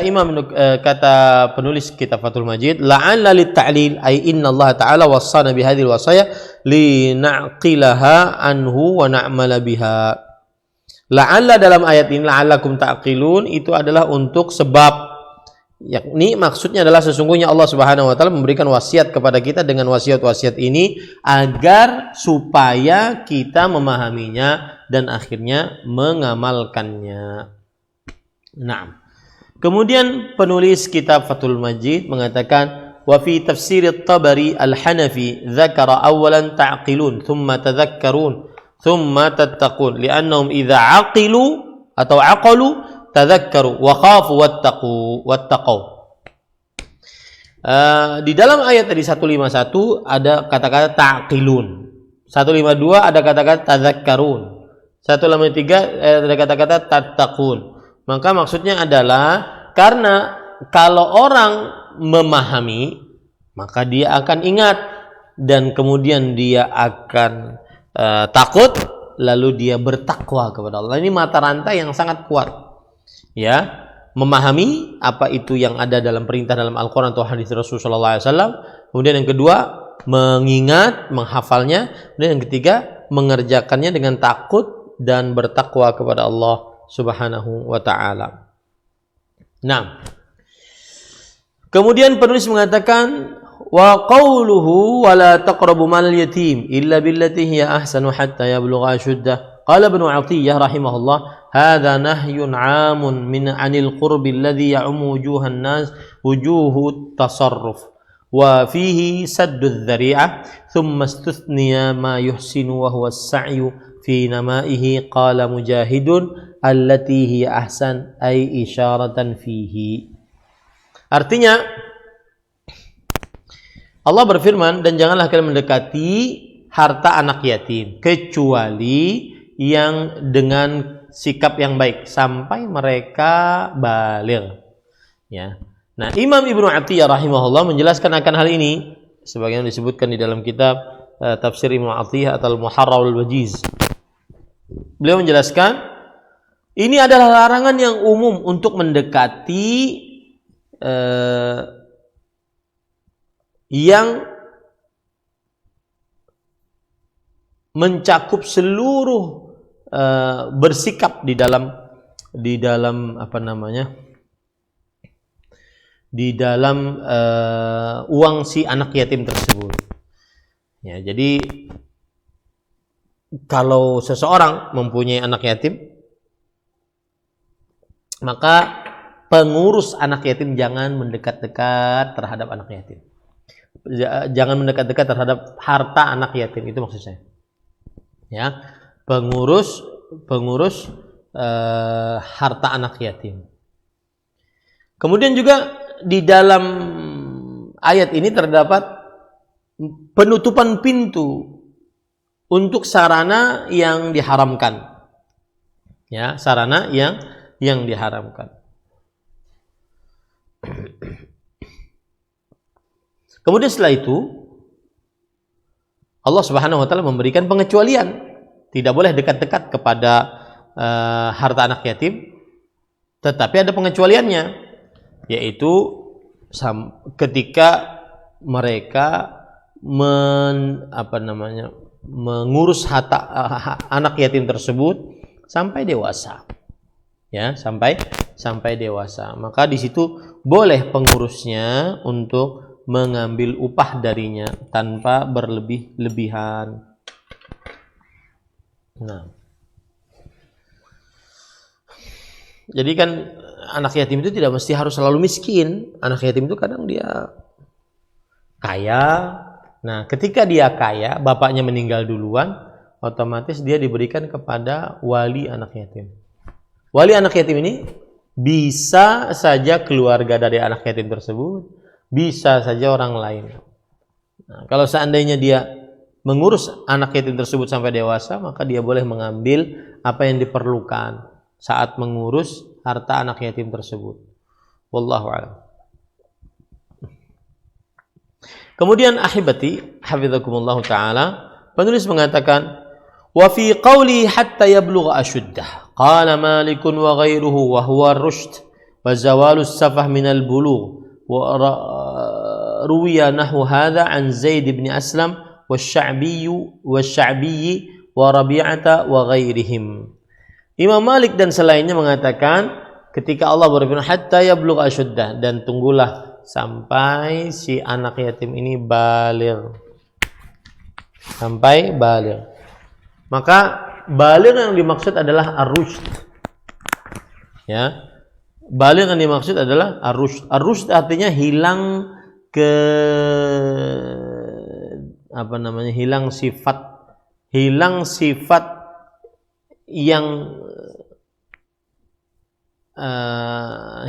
penulis kitab Fathul Majid, la'alla lit-ta'lil ay inna Allah ta'ala wassana bi hadhil wasaya li na'qilaha anhu wa na'mala biha. La'alla dalam ayat ini la'allakum ta'qilun itu adalah untuk sebab, yakni maksudnya adalah sesungguhnya Allah Subhanahu wa taala memberikan wasiat kepada kita dengan wasiat-wasiat ini agar supaya kita memahaminya dan akhirnya mengamalkannya. Naam. Kemudian penulis kitab Fathul Majid mengatakan wa fi tafsir at-Tabari al-Hanafi dzakara awalan ta'qilun thumma tadhakkarun thumma tattaqun li'annahum idza 'aqilu atau 'aqalu tadhakkaru wa khafu wattaqu. Di dalam ayat tadi 151 ada kata-kata ta'qilun. 152 ada kata-kata tadhakkarun. 153 ada kata-kata tattaqun. Maka maksudnya adalah karena kalau orang memahami maka dia akan ingat dan kemudian dia akan takut lalu dia bertakwa kepada Allah. Ini mata rantai yang sangat kuat. Ya, memahami apa itu yang ada dalam perintah dalam Al-Qur'an atau hadis Rasulullah SAW. Kemudian yang kedua, mengingat, menghafalnya. Kemudian yang ketiga, mengerjakannya dengan takut dan bertakwa kepada Allah Subhanahu wa ta'ala. Nah, kemudian penulis mengatakan wa qawluhu wa la taqrabu mal yatim illa billati hiya ahsanu hatta yablugha ashuddah. Qala Ibnu Atiyah rahimahullah, hadza nahyun 'amun min 'anil qurbi alladhi ya'ummu wujuhan nas wujuhu tasarruf wa fihi saddu adh-dhari'ah thumma istuthniya ma yuhsinu wa huwa as-sa'yu fi namaihi. Qala Mujahidun allati hiya ahsan ay isyaratan fihi. Artinya Allah berfirman, dan janganlah kalian mendekati harta anak yatim kecuali yang dengan sikap yang baik sampai mereka baligh. Ya. Nah, Imam Ibnu Atiyah rahimahullah menjelaskan akan hal ini sebagaimana disebutkan di dalam kitab tafsir Ibnu Atiyah atau Al-Muharrar al-Wajiz. Beliau menjelaskan ini adalah larangan yang umum untuk mendekati yang mencakup seluruh bersikap di dalam apa namanya, di dalam uang si anak yatim tersebut. Ya, jadi kalau seseorang mempunyai anak yatim, maka pengurus anak yatim jangan mendekat-dekat terhadap anak yatim. Jangan mendekat-dekat terhadap harta anak yatim, itu maksud saya. Ya, pengurus harta anak yatim. Kemudian juga di dalam ayat ini terdapat penutupan pintu untuk sarana yang diharamkan. Ya, sarana yang diharamkan. Kemudian setelah itu Allah Subhanahu wa taala memberikan pengecualian. Tidak boleh dekat-dekat kepada harta anak yatim, tetapi ada pengecualiannya, yaitu ketika mereka mengurus anak yatim tersebut sampai dewasa. Ya, sampai dewasa. Maka di situ boleh pengurusnya untuk mengambil upah darinya tanpa berlebih-lebihan. Nah, jadi kan anak yatim itu tidak mesti harus selalu miskin. Anak yatim itu kadang dia kaya. Nah, ketika dia kaya, bapaknya meninggal duluan, otomatis dia diberikan kepada wali anak yatim. Wali anak yatim ini bisa saja keluarga dari anak yatim tersebut, bisa saja orang lain. Nah, kalau seandainya dia mengurus anak yatim tersebut sampai dewasa, maka dia boleh mengambil apa yang diperlukan saat mengurus harta anak yatim tersebut. Wallahu a'lam. Kemudian ahibati hafizakumullah taala, penulis mengatakan wa fi qawli hatta yablugha ashuddah qala Malikun wa ghairuhu wa huwa ar-rushd wa zawalus safah minal bulugh wa ruwiya nahu hadha an Zaid bin Aslam والشعبي وربيعة وغيرهم. Imam Malik dan selainnya mengatakan ketika Allah berfirman hatta yablugha ashuddah, dan tunggulah sampai si anak yatim ini baligh, sampai baligh. Maka baligh yang dimaksud adalah ar-rushd. Ya. Baligh yang dimaksud adalah ar-rushd. Ar-rushd artinya hilang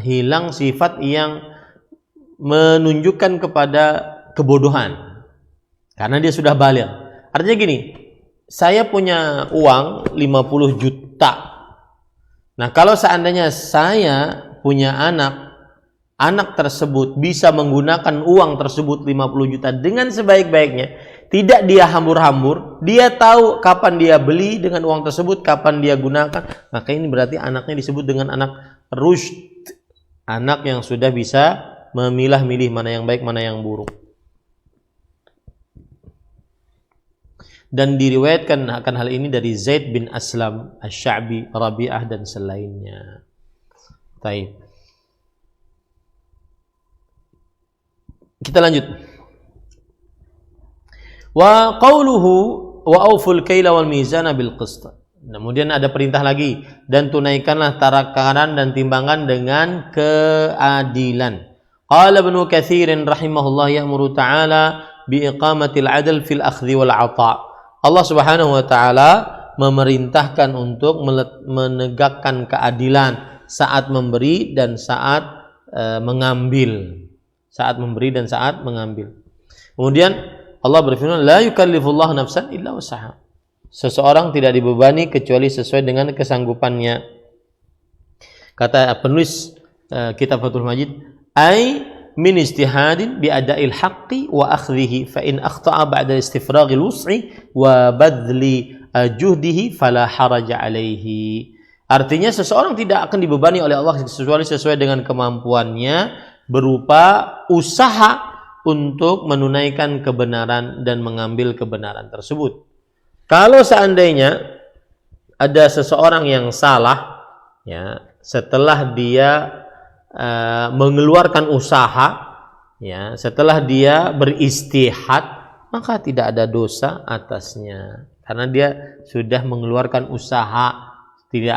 hilang sifat yang menunjukkan kepada kebodohan karena dia sudah baligh. Artinya gini, saya punya uang 50 juta. Nah, kalau seandainya saya punya anak tersebut bisa menggunakan uang tersebut 50 juta dengan sebaik-baiknya, tidak dia hambur-hambur, dia tahu kapan dia beli dengan uang tersebut, kapan dia gunakan, maka ini berarti anaknya disebut dengan anak rushd, anak yang sudah bisa memilah-milih mana yang baik, mana yang buruk. Dan diriwayatkan akan hal ini dari Zaid bin Aslam, Asy-Sya'bi, Rabi'ah dan selainnya. Baik. Kita lanjut. Wa qawluhu wa awful kaila wal mizana bil qist. Kemudian ada perintah lagi, dan tunaikanlah takaran dan timbangan dengan keadilan. Qala Ibnu Katsir rahimahullah ya'muru ta'ala bi iqamatil 'adl fil akhdhi wal 'ata'. Allah Subhanahu wa taala memerintahkan untuk menegakkan keadilan saat memberi dan saat mengambil. Saat memberi dan saat mengambil. Kemudian Allah berfirman, la yukallifullahu nafsan illa wus'aha. Seseorang tidak dibebani kecuali sesuai dengan kesanggupannya. Kata penulis kitab Fathul Majid, ai min istihadin bi ada'il haqqi wa akhdhihi fa in akhta'a ba'da istifraghil wus'i wa badli juhdihi fala haraja alaihi. Artinya seseorang tidak akan dibebani oleh Allah kecuali sesuai dengan kemampuannya berupa usaha untuk menunaikan kebenaran dan mengambil kebenaran tersebut. Kalau seandainya ada seseorang yang salah, ya, setelah dia mengeluarkan usaha, ya, setelah dia beristihad, maka tidak ada dosa atasnya, karena dia sudah mengeluarkan usaha, tidak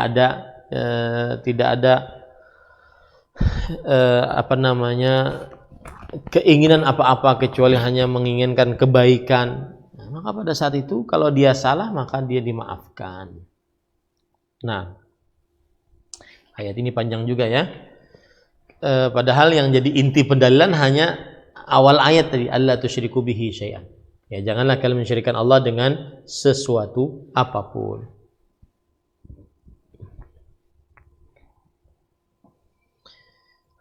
ada keinginan apa-apa kecuali hanya menginginkan kebaikan. Nah, maka pada saat itu kalau dia salah maka dia dimaafkan. Nah, Ayat ini panjang juga ya. Padahal yang jadi inti pendalilan hanya awal ayat tadi, alla tusyriku bihi syai'an. Ya, janganlah kalian mensyirikkan Allah dengan sesuatu apapun.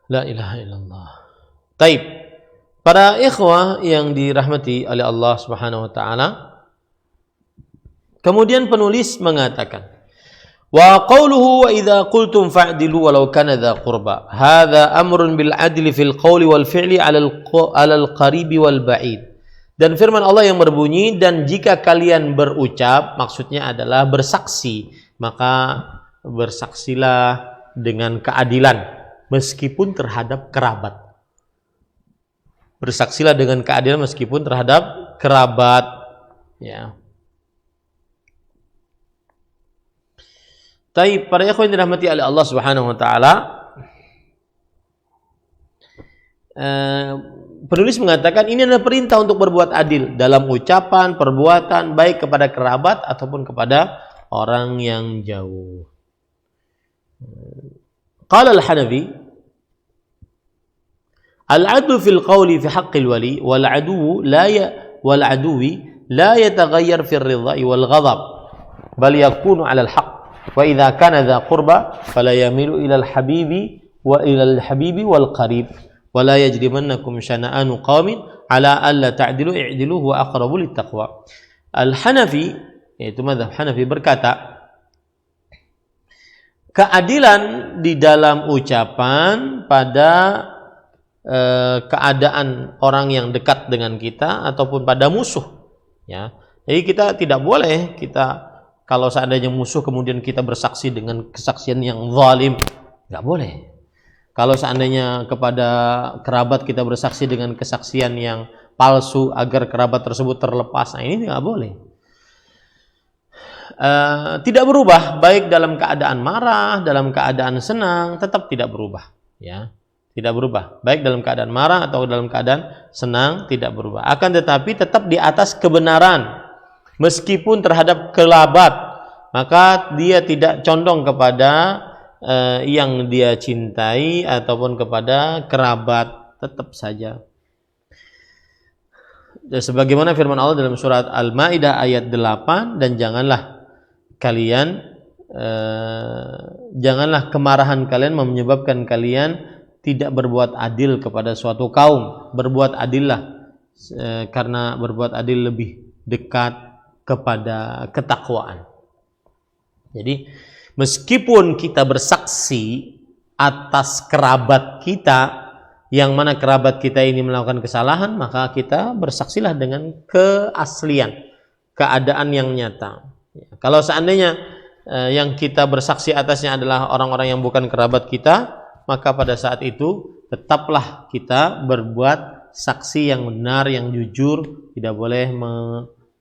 La ilaha illallah. Taib. Para ikhwah yang dirahmati oleh Allah Subhanahu wa taala, kemudian penulis mengatakan, wa qawluhu wa idza qultum fa'dilu walau kana dza qurba. Hadza amrun bil adli fil qawli wal fi'li 'ala al-qaribi wal ba'id. Dan firman Allah yang berbunyi, dan jika kalian berucap, maksudnya adalah bersaksi, maka bersaksilah dengan keadilan meskipun terhadap kerabat. Bersaksilah dengan keadilan meskipun terhadap kerabat, ya. Tapi para ikhwan yang dirahmati oleh Allah Subhanahu wa taala, penulis mengatakan ini adalah perintah untuk berbuat adil dalam ucapan, perbuatan, baik kepada kerabat ataupun kepada orang yang jauh. Qala al-Hanafi, al-'adlu fil qawli fi haqqil wali wal 'aduwi la yataghayyar fil ridha'i wal ghadab bal yakunu 'ala al-haqq wa idza kana dha qurba fala yamilu ila al-habibi wal qarib wa la yajrimannakum shana'anu qaumin 'ala alla ta'dilu i'dilu huwa aqrabu lit-taqwa. Al-Hanafi, yaitu mazhab Hanafi, berkata keadilan di dalam ucapan pada keadaan orang yang dekat dengan kita ataupun pada musuh, ya. Jadi kita tidak boleh kalau seandainya musuh kemudian kita bersaksi dengan kesaksian yang zalim, nggak boleh. Kalau seandainya kepada kerabat kita bersaksi dengan kesaksian yang palsu agar kerabat tersebut terlepas, nah ini nggak boleh. Tidak berubah, baik dalam keadaan marah, dalam keadaan senang, tetap tidak berubah, ya. Tidak berubah, baik dalam keadaan marah atau dalam keadaan senang, tidak berubah. Akan tetapi tetap di atas kebenaran, meskipun terhadap kerabat, maka dia tidak condong kepada yang dia cintai ataupun kepada kerabat, tetap saja. Sebagaimana firman Allah dalam surat Al-Maidah ayat 8, dan janganlah kemarahan kalian menyebabkan kalian tidak berbuat adil kepada suatu kaum. Berbuat adillah, karena berbuat adil lebih dekat kepada ketakwaan. Jadi meskipun kita bersaksi atas kerabat kita, yang mana kerabat kita ini melakukan kesalahan, maka kita bersaksilah dengan keaslian, keadaan yang nyata. Kalau seandainya yang kita bersaksi atasnya adalah orang-orang yang bukan kerabat kita, maka pada saat itu tetaplah kita berbuat saksi yang benar, yang jujur, tidak boleh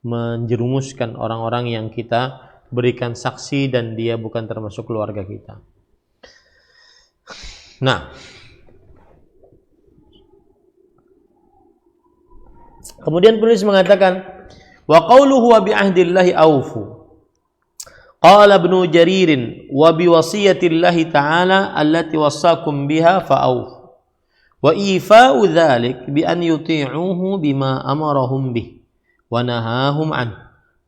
menjerumuskan orang-orang yang kita berikan saksi dan dia bukan termasuk keluarga kita. Nah, kemudian penulis mengatakan, wa qawluhu wa bi ahdillahi awfu. Qala Ibnu Jaririn wa bi wasiyatillahi ta'ala allati wassakum biha fa'awfu. Wa ifa'u dzalik bi an yuti'uhu bima amarahum bih wa nahahum an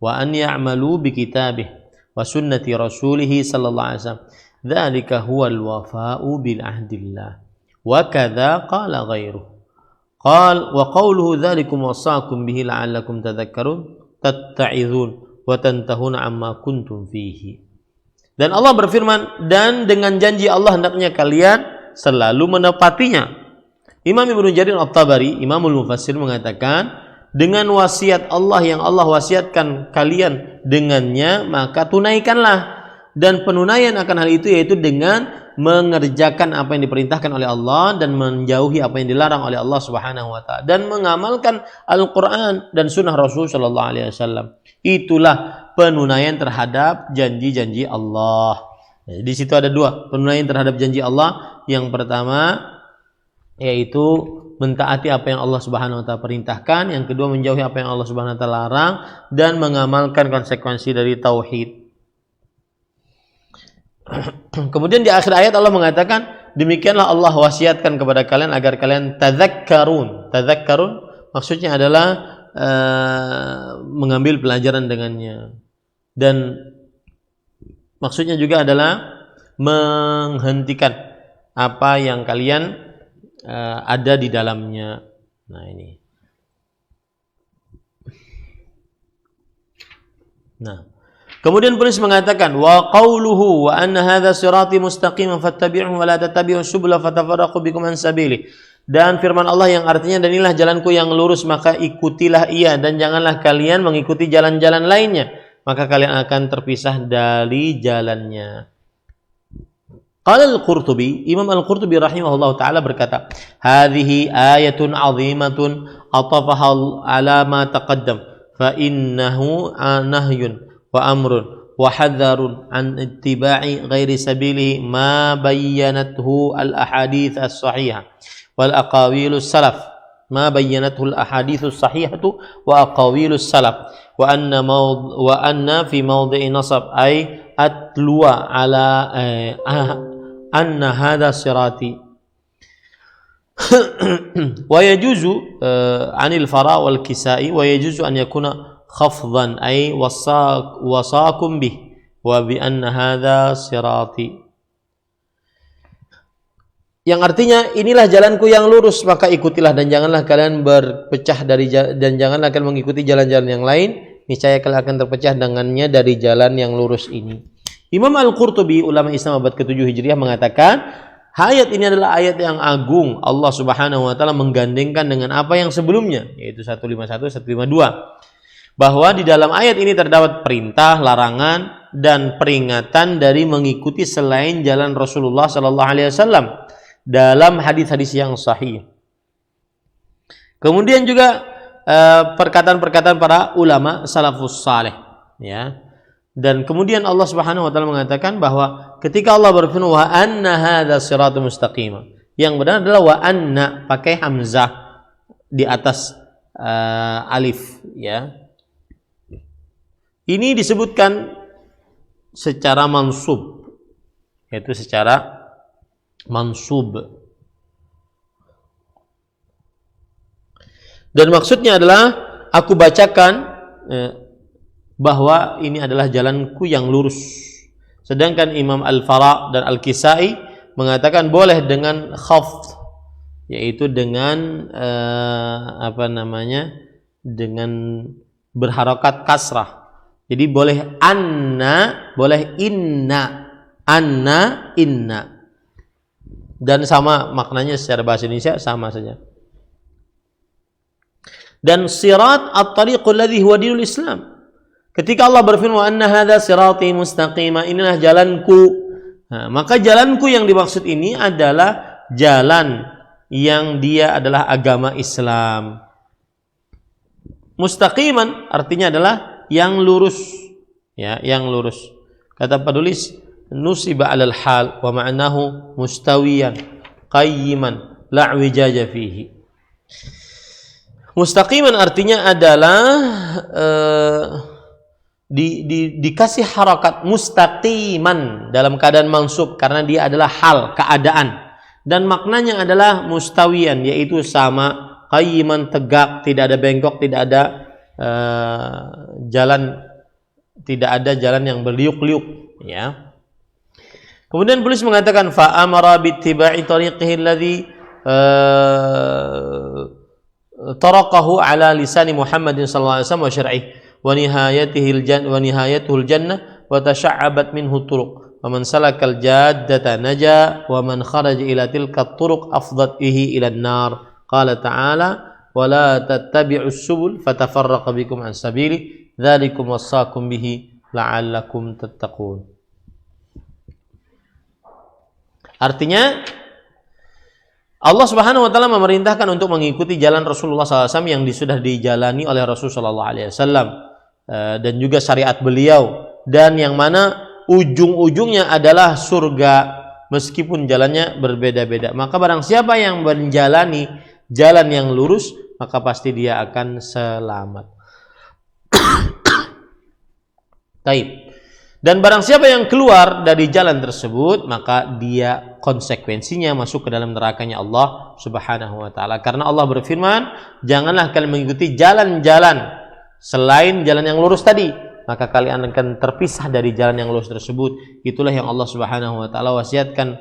wa an ya'malu bi kitabih wa sunnati rasulih sallallahu alaihi wasallam. Dzalika huwal wafa'u bil ahdillah. Wa kadza qala ghairuhu. Qal wa qawluhu dzalikum wassakum bihi la'allakum tadhakkarun tatta'izun wa tantahuna amma kuntum fihi. Dan Allah berfirman, dan dengan janji Allah hendaknya kalian selalu menepatinya. Imam Ibnu Jarir At-Tabari, Imamul Mufassir, mengatakan, dengan wasiat Allah yang Allah wasiatkan kalian dengannya, maka tunaikanlah. Dan penunaian akan hal itu yaitu dengan mengerjakan apa yang diperintahkan oleh Allah dan menjauhi apa yang dilarang oleh Allah Subhanahu wa taala, dan mengamalkan Al-Qur'an dan sunnah Rasul sallallahu alaihi wasallam. Itulah penunaian terhadap janji-janji Allah. Jadi di situ ada dua, penunaian terhadap janji Allah. Yang pertama yaitu mentaati apa yang Allah Subhanahu wa taala perintahkan, yang kedua menjauhi apa yang Allah Subhanahu wa taala larang dan mengamalkan konsekuensi dari tauhid. Kemudian di akhir ayat Allah mengatakan, demikianlah Allah wasiatkan kepada kalian agar kalian tadzakkarun. Tadzakkarun maksudnya adalah mengambil pelajaran dengannya. Dan maksudnya juga adalah menghentikan apa yang kalian ada di dalamnya. Nah, ini. Nah, kemudian penulis mengatakan wa qauluhu wa anna hadza sirati mustaqiman fattabi'uhu wa la tattabi'us subula fatafarraqu bikum an sabili. Dan firman Allah yang artinya, dan inilah jalanku yang lurus maka ikutilah ia, dan janganlah kalian mengikuti jalan-jalan lainnya maka kalian akan terpisah dari jalannya. Qala al-Qurtubi, Imam al-Qurtubi rahimahullah taala berkata, hadhihi ayatun 'azimatun atafaha ala ma taqaddam fa innahu nahyun wa amrun wa hadharun an ittiba'i ghairi sabilihi ma bayyanathu al-ahadits as-sahihah wal aqawilus salaf ma bayyanathu al-ahadits as-sahihatu wa aqawilus salaf wa anna fi mawdhi'i nasab ay atluwa ala anna hadha sirati ويجوز عن الفراء والكسائي ويجوز أن يكون خفضا أي وصاكم به وبأن هذا صراطي, yang artinya inilah jalanku yang lurus maka ikutilah, dan janganlah kalian berpecah dari dan janganlah kalian mengikuti jalan-jalan yang lain, niscaya kalian akan terpecah dengannya dari jalan yang lurus ini. Imam Al-Qurtubi, ulama Islam abad ke-7 Hijriah, mengatakan ayat ini adalah ayat yang agung. Allah Subhanahu wa taala menggandengkan dengan apa yang sebelumnya, yaitu 151, 152. Bahwa di dalam ayat ini terdapat perintah, larangan dan peringatan dari mengikuti selain jalan Rasulullah sallallahu alaihi wasallam dalam hadis-hadis yang sahih. Kemudian juga perkataan-perkataan para ulama salafus saleh, ya. Dan kemudian Allah Subhanahu wa taala mengatakan bahwa ketika Allah berfirman wa anna hadza siratal mustaqim, yang benar adalah wa anna pakai hamzah di atas alif, ya. Ini disebutkan secara mansub, yaitu secara mansub. Dan maksudnya adalah aku bacakan bahwa ini adalah jalanku yang lurus. Sedangkan Imam Al-Fara dan Al-Kisai mengatakan boleh dengan khafd, yaitu dengan dengan berharokat kasrah. Jadi boleh anna, boleh inna, anna, inna. Dan sama maknanya secara bahasa Indonesia sama saja. Dan sirat at-tariqul ladzi huwa dinul Islam. Ketika Allah berfirman anna hadza sirati mustaqima, inilah jalanku. Nah, maka jalanku yang dimaksud ini adalah jalan yang dia adalah agama Islam. Mustaqiman artinya adalah yang lurus, ya, yang lurus. Kata penulis nusiba 'alal hal wa ma'nahu mustawiyan qayyiman la wijaja fihi. Mustaqiman artinya adalah dikasih harakat mustaqiman dalam keadaan mansub karena dia adalah hal, keadaan, dan maknanya adalah mustawiyan, yaitu sama, qayyiman, tegak, tidak ada bengkok, tidak ada jalan, tidak ada jalan yang berliuk-liuk, ya. Kemudian penulis mengatakan fa amara bittiba'i tariqihi alladhi taraqahu ala lisani Muhammadin sallallahu alaihi wasallam wa syar'ihi wa nihayatuhul jannah wa tasha'abat minhu turuq wa man salakal jaddata naja wa man kharaja ila tilka turuq afdat bihi ila an-nar. Qala ta'ala wa la tattabi'us subul fatafarraqa bikum an sabili dzalikum wassakum bihi la'allakum tattaqun. Artinya Allah Subhanahu wa taala memerintahkan untuk mengikuti jalan Rasulullah SAW yang sudah dijalani oleh Rasulullah SAW dan juga syariat beliau, dan yang mana ujung-ujungnya adalah surga meskipun jalannya berbeda-beda. Maka barang siapa yang menjalani jalan yang lurus maka pasti dia akan selamat. Taib. Dan barang siapa yang keluar dari jalan tersebut, maka dia konsekuensinya masuk ke dalam nerakanya Allah Subhanahu wa taala. Karena Allah berfirman, "Janganlah kalian mengikuti jalan-jalan selain jalan yang lurus tadi, maka kalian akan terpisah dari jalan yang lurus tersebut." Itulah yang Allah Subhanahu wa taala wasiatkan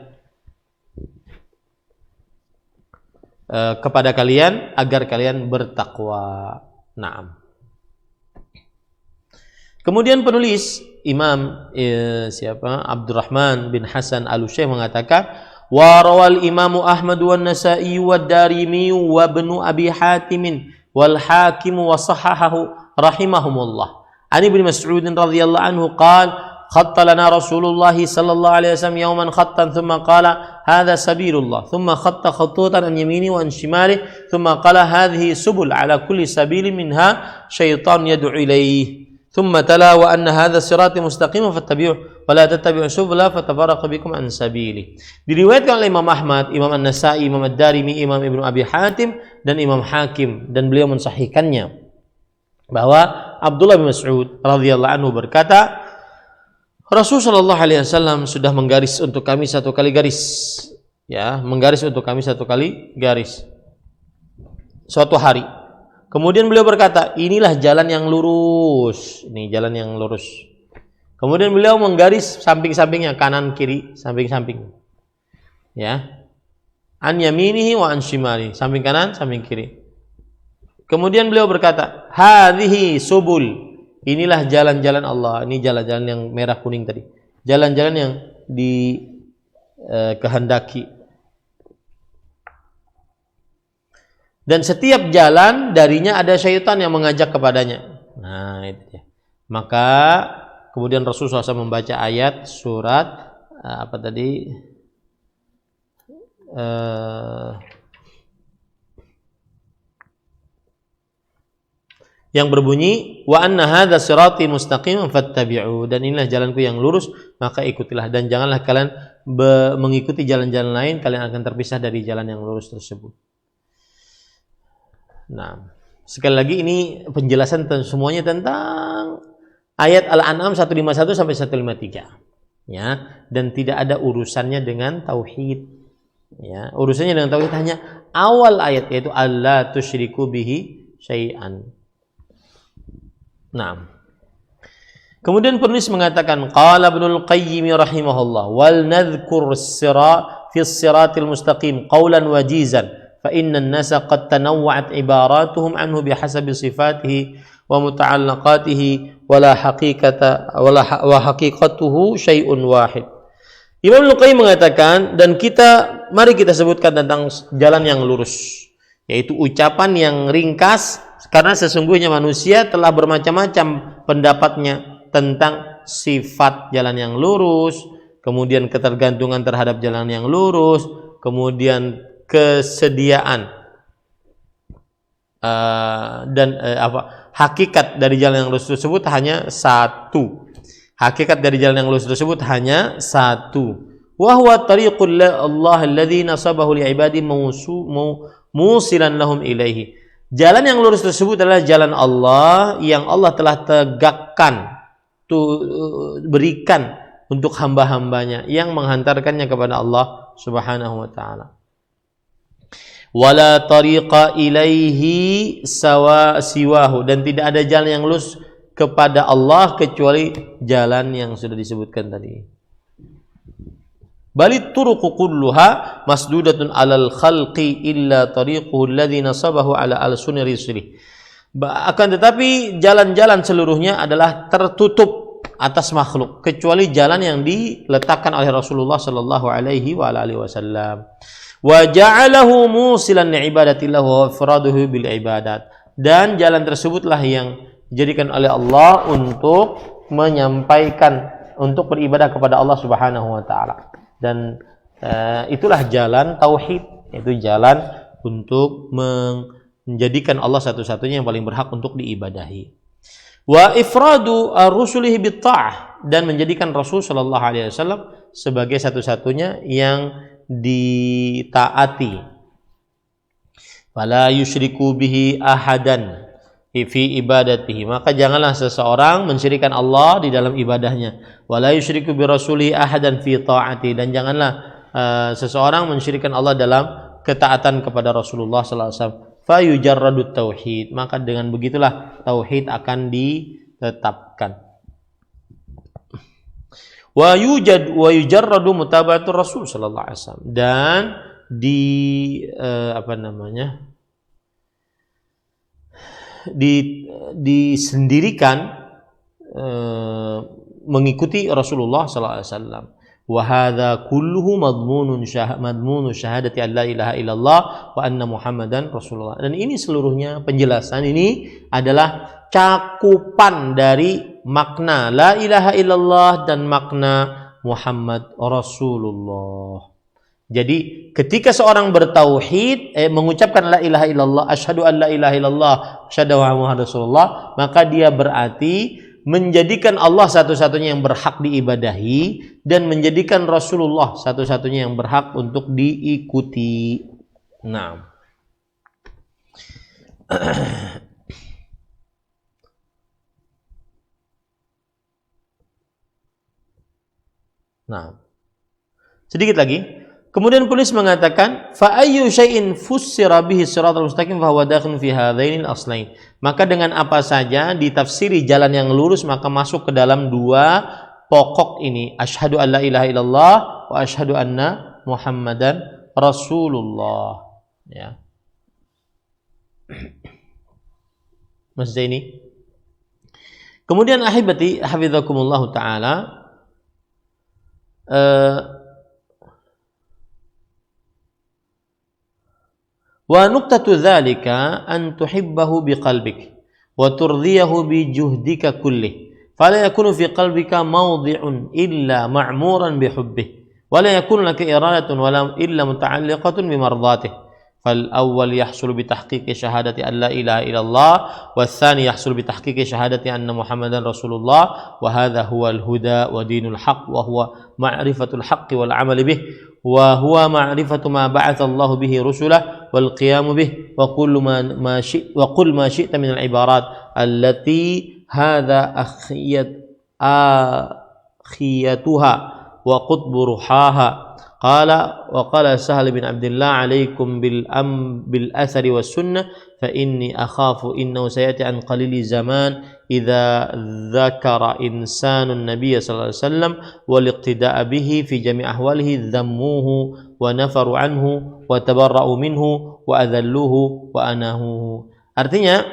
kepada kalian agar kalian bertakwa. Naam. Kemudian penulis Imam Abdurrahman bin Hasan Al-Utsyaim mengatakan, wa rawal Imam Ahmad wan Nasa'i wad Darimi wa Ibnu Abi Hatim wal Hakim wa sahahahu rahimahumullah. An Ibnu Mas'ud radhiyallahu anhu qala khatta lana Rasulullah sallallahu alaihi wasallam yawman khattan thumma qala hadha sabilullah thumma khatta khututan an yamini wa an shimali thumma qala hadhihi subul ala kulli sabilin minha syaitan yad'u ilayhi ثم تلا وأن هذا الصراط مستقيم فاتبعوه ولا تتبعوا السبل فتفرق بكم عن سبيله. Diriwayatkan oleh Imam Ahmad, Imam An-Nasa'i, Imam Ad-Darimi, Imam Ibnu Abi Hatim dan Imam Hakim, dan beliau mensahihkannya bahwa Abdullah bin Mas'ud radhiyallahu anhu berkata, Rasulullah sallallahu alaihi wasallam sudah menggaris untuk kami satu kali garis, ya, menggaris untuk kami satu kali garis suatu hari. Kemudian beliau berkata, inilah jalan yang lurus. Ini jalan yang lurus. Kemudian beliau menggaris samping-sampingnya, kanan kiri, samping-samping. Ya. An yaminihi wa an shimali, samping kanan, samping kiri. Kemudian beliau berkata, hadhihi subul. Inilah jalan-jalan Allah. Ini jalan-jalan yang merah kuning tadi. Jalan-jalan yang dikehendaki. Dan setiap jalan darinya ada syaitan yang mengajak kepadanya. Nah, itu ya. Maka kemudian Rasulullah SAW membaca ayat surat apa tadi? Yang berbunyi wa anna hadza sirati mustaqiman fattabi'u, dan inilah jalanku yang lurus, maka ikutilah, dan janganlah kalian mengikuti jalan-jalan lain, kalian akan terpisah dari jalan yang lurus tersebut. Nah, sekali lagi ini penjelasan semuanya tentang ayat Al-An'am 151 sampai 153. Ya, dan tidak ada urusannya dengan tauhid. Ya, urusannya dengan tauhid hanya awal ayat, yaitu alla tusyriku bihi syai'an. Nah, kemudian penulis mengatakan qala Ibnul Qayyim rahimahullah wal nadhkur fi as-siratil mustaqim qawlan wajizan فإن الناس قد تنوعت عباراتهم عنه بحسب صفاته ومتعلقاته وحقيقته شيء واحد. Imam Al-Qayyim mengatakan, dan mari kita sebutkan tentang jalan yang lurus, yaitu ucapan yang ringkas, karena sesungguhnya manusia telah bermacam-macam pendapatnya tentang sifat jalan yang lurus, kemudian ketergantungan terhadap jalan yang lurus, kemudian kesediaan hakikat dari jalan yang lurus tersebut hanya satu. Hakikat dari jalan yang lurus tersebut hanya satu. Wa huwa tariqul Allah alladzi nasabahu li'ibadi musilan lahum ilaihi. Jalan yang lurus tersebut adalah jalan Allah yang Allah telah tegakkan, berikan untuk hamba-hambanya, yang menghantarkannya kepada Allah Subhanahu wa taala. Wala tariqa ilaihi siwahu, dan tidak ada jalan yang lurus kepada Allah kecuali jalan yang sudah disebutkan tadi. Balit turuqu kulluha masdudatun alal khalqi illa tariquhu alladhi nasabahu ala al-sunni risli. Akan tetapi jalan-jalan seluruhnya adalah tertutup atas makhluk kecuali jalan yang diletakkan oleh Rasulullah sallallahu alaihi wasallam. Wa ja'alahu musilan li'ibadatillah wa ifraduhu bil ibadat, dan jalan tersebutlah yang dijadikan oleh Allah untuk menyampaikan, untuk beribadah kepada Allah Subhanahu wa taala. Dan itulah jalan tauhid, yaitu jalan untuk menjadikan Allah satu-satunya yang paling berhak untuk diibadahi. Wa ifradu ar-rusulihi bit ta'ah, dan menjadikan Rasul sallallahu alaihi wasallam sebagai satu-satunya yang ditaati. Fala yusyriku bihi ahadan fi ibadatihi, maka janganlah seseorang mensyirikkan Allah di dalam ibadahnya. Wala yusyriku bi rasuli ahadan fi ta'ati, dan janganlah seseorang mensyirikkan Allah dalam ketaatan kepada Rasulullah sallallahu alaihi wasallam. Fa yujarradut tauhid, maka dengan begitulah tauhid akan ditetapkan. Wa yujarradu mutaba'atur Rasul sallallahu alaihi wasallam, dan disendirikan mengikuti Rasulullah sallallahu alaihi wasallam. Wa hadza kulluhu madmunu syahadati an la ilaha illallah wa anna Muhammadan Rasulullah. Dan ini seluruhnya penjelasan ini adalah cakupan dari makna la ilaha illallah dan makna Muhammad Rasulullah. Jadi ketika seorang bertauhid, mengucapkan la ilaha illallah, asyhadu an la ilaha illallah, asyhadu anna Muhammadar Rasulullah, maka dia berarti menjadikan Allah satu-satunya yang berhak diibadahi dan menjadikan Rasulullah satu-satunya yang berhak untuk diikuti. Nah, sedikit lagi. Kemudian penulis mengatakan, fa ayyu syai'in fussira bihi siratal mustaqim fa huwa dakhilun fi hadzainil aslain. Maka dengan apa saja ditafsiri jalan yang lurus, maka masuk ke dalam dua pokok ini, asyhadu an la ilaha illallah wa asyhadu anna Muhammadan Rasulullah. Ya. Maksudnya ini. Kemudian ahibati hafizakumullah taala, wa nuqtatu dzalika an tuhibbahu biqalbik wa turdhiyahu bi juhdika kullih fala yakunu fi qalbika mawdi'un illa ma'muran bi hubbihi wa la yakunu laka iradatun wala illa muta'alliqatun bi mardatihi fal awwal yahsulu bi tahqiqi syahadati an la ilaha illallah wa tsani yahsulu bi tahqiqi syahadati anna Muhammadan Rasulullah wa hadha huwa al-huda wa dinul haqq wa huwa ma'rifatul haqqi wal 'amali bih wa huwa ma'rifatu ma ba'atha Allah bihi rusulah wal qiyamu bih wa kullu ma syi'ta min al ibarat allati hadha akhiyatuha wa qutbu ruhaha qala Sahal bin Abdullah alaikum bil athari was sunnah fa inni akhafu innahu sayati an qalili zaman idza dzakara insanun nabiy sallallahu alaihi wasallam wal iqtida'a bihi fi jami' ahwalihi dhammuhu wa nafaru anhu wa tabarra'u minhu wa adhalluhu wa anahu. Artinya,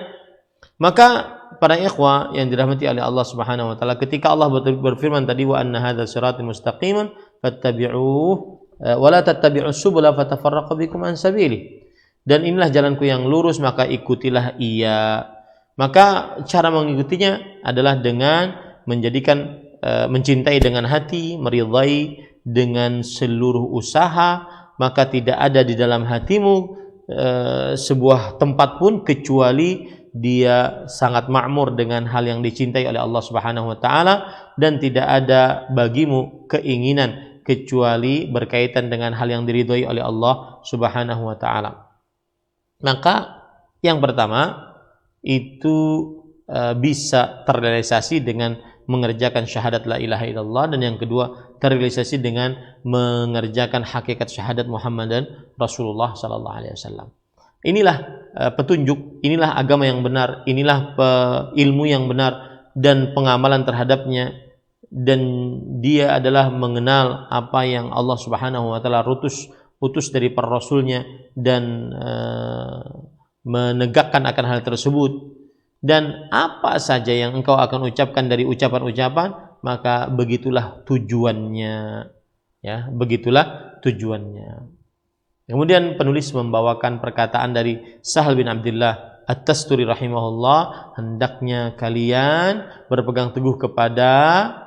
maka para ikhwah yang dirahmati oleh Allah Subhanahu wa taala, ketika Allah berfirman tadi wa anna hadza siratal mustaqiman fattabi'uhu wa la tattabi'us subula fatafarraqu bikum an sabili, dan inilah jalanku yang lurus maka ikutilah ia. Maka cara mengikutinya adalah dengan menjadikan mencintai dengan hati, meridai dengan seluruh usaha, maka tidak ada di dalam hatimu sebuah tempat pun kecuali dia sangat makmur dengan hal yang dicintai oleh Allah Subhanahu wa taala, dan tidak ada bagimu keinginan kecuali berkaitan dengan hal yang diridhoi oleh Allah Subhanahu wa taala. Maka yang pertama itu bisa terrealisasi dengan mengerjakan syahadat la ilaha illallah, dan yang kedua terrealisasi dengan mengerjakan hakikat syahadat Muhammadan Rasulullah sallallahu alaihi wasallam. Inilah petunjuk, inilah agama yang benar, inilah ilmu yang benar dan pengamalan terhadapnya, dan dia adalah mengenal apa yang Allah Subhanahu wa taala utus dari para rasulnya dan menegakkan akan hal tersebut. Dan apa saja yang engkau akan ucapkan dari ucapan-ucapan, maka begitulah tujuannya, ya, begitulah tujuannya. Kemudian penulis membawakan perkataan dari Sahal bin Abdullah At-Tasturi rahimahullah, hendaknya kalian berpegang teguh kepada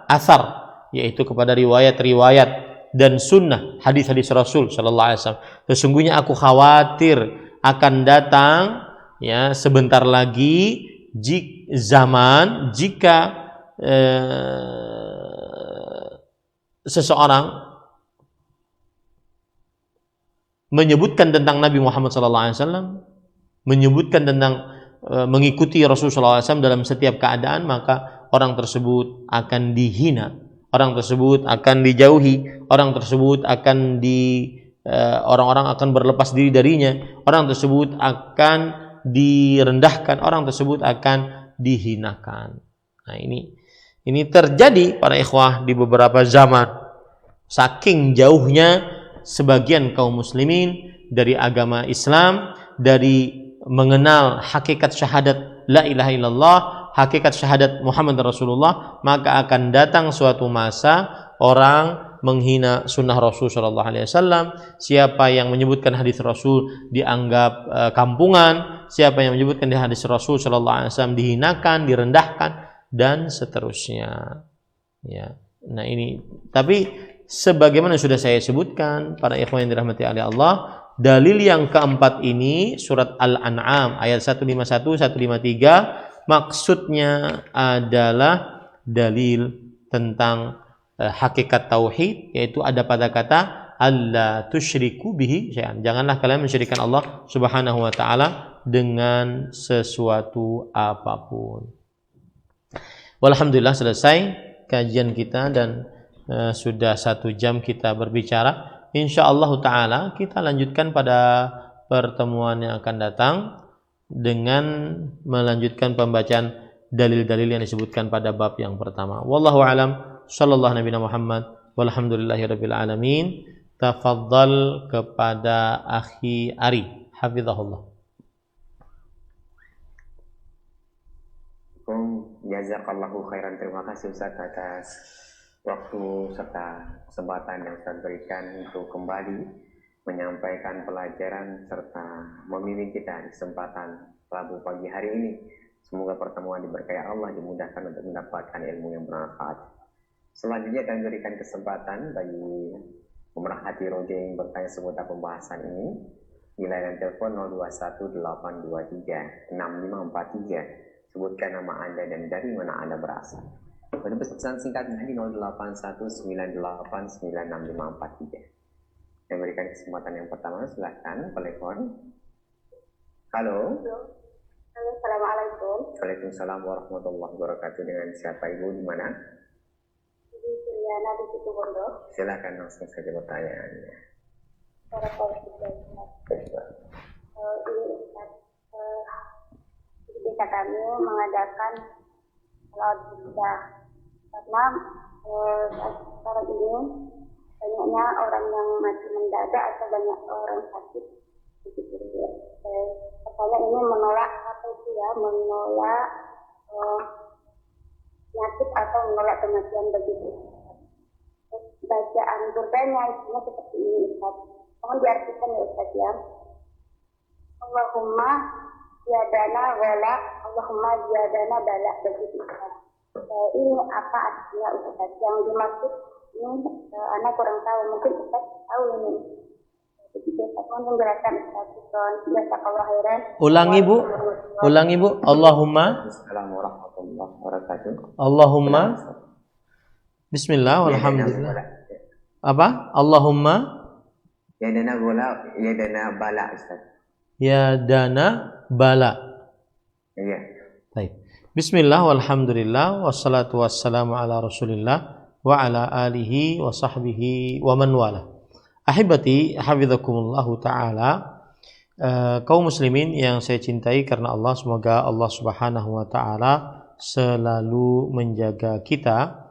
asar, yaitu kepada riwayat-riwayat dan sunnah, hadis-hadis Rasul sallallahu alaihi wasallam. Sesungguhnya aku khawatir akan datang, ya, sebentar lagi zaman jika seseorang menyebutkan tentang Nabi Muhammad SAW, menyebutkan tentang mengikuti Rasulullah SAW dalam setiap keadaan, maka orang tersebut akan dihina, orang tersebut akan dijauhi, orang tersebut akan orang-orang akan berlepas diri darinya, orang tersebut akan direndahkan, orang tersebut akan dihinakan. Nah, ini terjadi para ikhwah di beberapa zaman. Saking jauhnya sebagian kaum muslimin dari agama Islam, dari mengenal hakikat syahadat la ilaha illallah, hakikat syahadat Muhammad Rasulullah, maka akan datang suatu masa orang menghina sunnah Rasul Shallallahu Alaihi Wasallam. Siapa yang menyebutkan hadis Rasul dianggap kampungan, siapa yang menyebutkan hadis Rasul Shallallahu Alaihi Wasallam dihinakan, direndahkan, dan seterusnya. Ya, nah ini. Tapi sebagaimana sudah saya sebutkan, para ikhwan yang dirahmati oleh Allah, dalil yang keempat ini surat Al-An'am ayat 151, 153, maksudnya adalah dalil tentang hakikat tauhid, yaitu ada pada kata alla tusyriku bihi syai'an. Janganlah kalian mensyirikkan Allah Subhanahu wa taala dengan sesuatu apapun. Walhamdulillah, selesai kajian kita dan sudah 1 jam kita berbicara. Insyaallah taala kita lanjutkan pada pertemuan yang akan datang dengan melanjutkan pembacaan dalil-dalil yang disebutkan pada bab yang pertama. Wallahu alam. Sallallahu nabiyana Muhammad walhamdulillahirabbil alamin. Tafadhal kepada akhi Ari, hafizahullah. Jazakallahu khairan. Terima kasih Ustaz atas waktu serta kesempatan yang Ustaz berikan untuk kembali menyampaikan pelajaran serta membimbing kita di kesempatan Rabu pagi hari ini. Semoga pertemuan diberkahi Allah, dimudahkan untuk mendapatkan ilmu yang bermanfaat. Selanjutnya kami berikan kesempatan bagi pemerhati roja yang bertanya seputar pembahasan ini di layanan telepon 0218236543. Sebutkan nama Anda dan dari mana Anda berasal. Pada pesan singkatnya di 0819896543. Saya berikan kesempatan yang pertama, silahkan telepon. Halo. Assalamualaikum. Waalaikumsalam warahmatullahi wabarakatuh. Dengan siapa Ibu, di mana? Diana di situ Bondo. Silakan langsung saja pertanyaannya. Ini bisa kami mengadakan sholat Jumat karena sekarang ini banyaknya orang yang mati mendadak atau banyak orang sakit. Saya ini menolak menolak penyakit atau menolak kematian begitu. Bacaan burdanya isinya seperti ini, Ustaz. Mohon diartikan ya Ustaz ya. Allahumma ziyadana wala, Allahumma ziyadana bala, begitu Ustaz. Ini apa artinya Ustaz? Yang dimaksud ini anak kurang tahu, mungkin Ustaz tahu ini. Begitu Ustaz, mohon menjelaskan Ustaz. Jazakallahu khairan. Ulangi Bu. Allahumma. Assalamualaikum warahmatullahi wabarakatuh. Allahumma. Bismillah walhamdulillah. Apa? Allahumma Ya dana bala Ustaz. Ya dana bala. Iya. Baik. Bismillah walhamdulillah wassalatu wassalamu ala Rasulillah wa ala alihi wa sahbihi wa man wala. Ahibati hafizakumullahu taala. Kaum muslimin yang saya cintai karena Allah, semoga Allah Subhanahu wa taala selalu menjaga kita.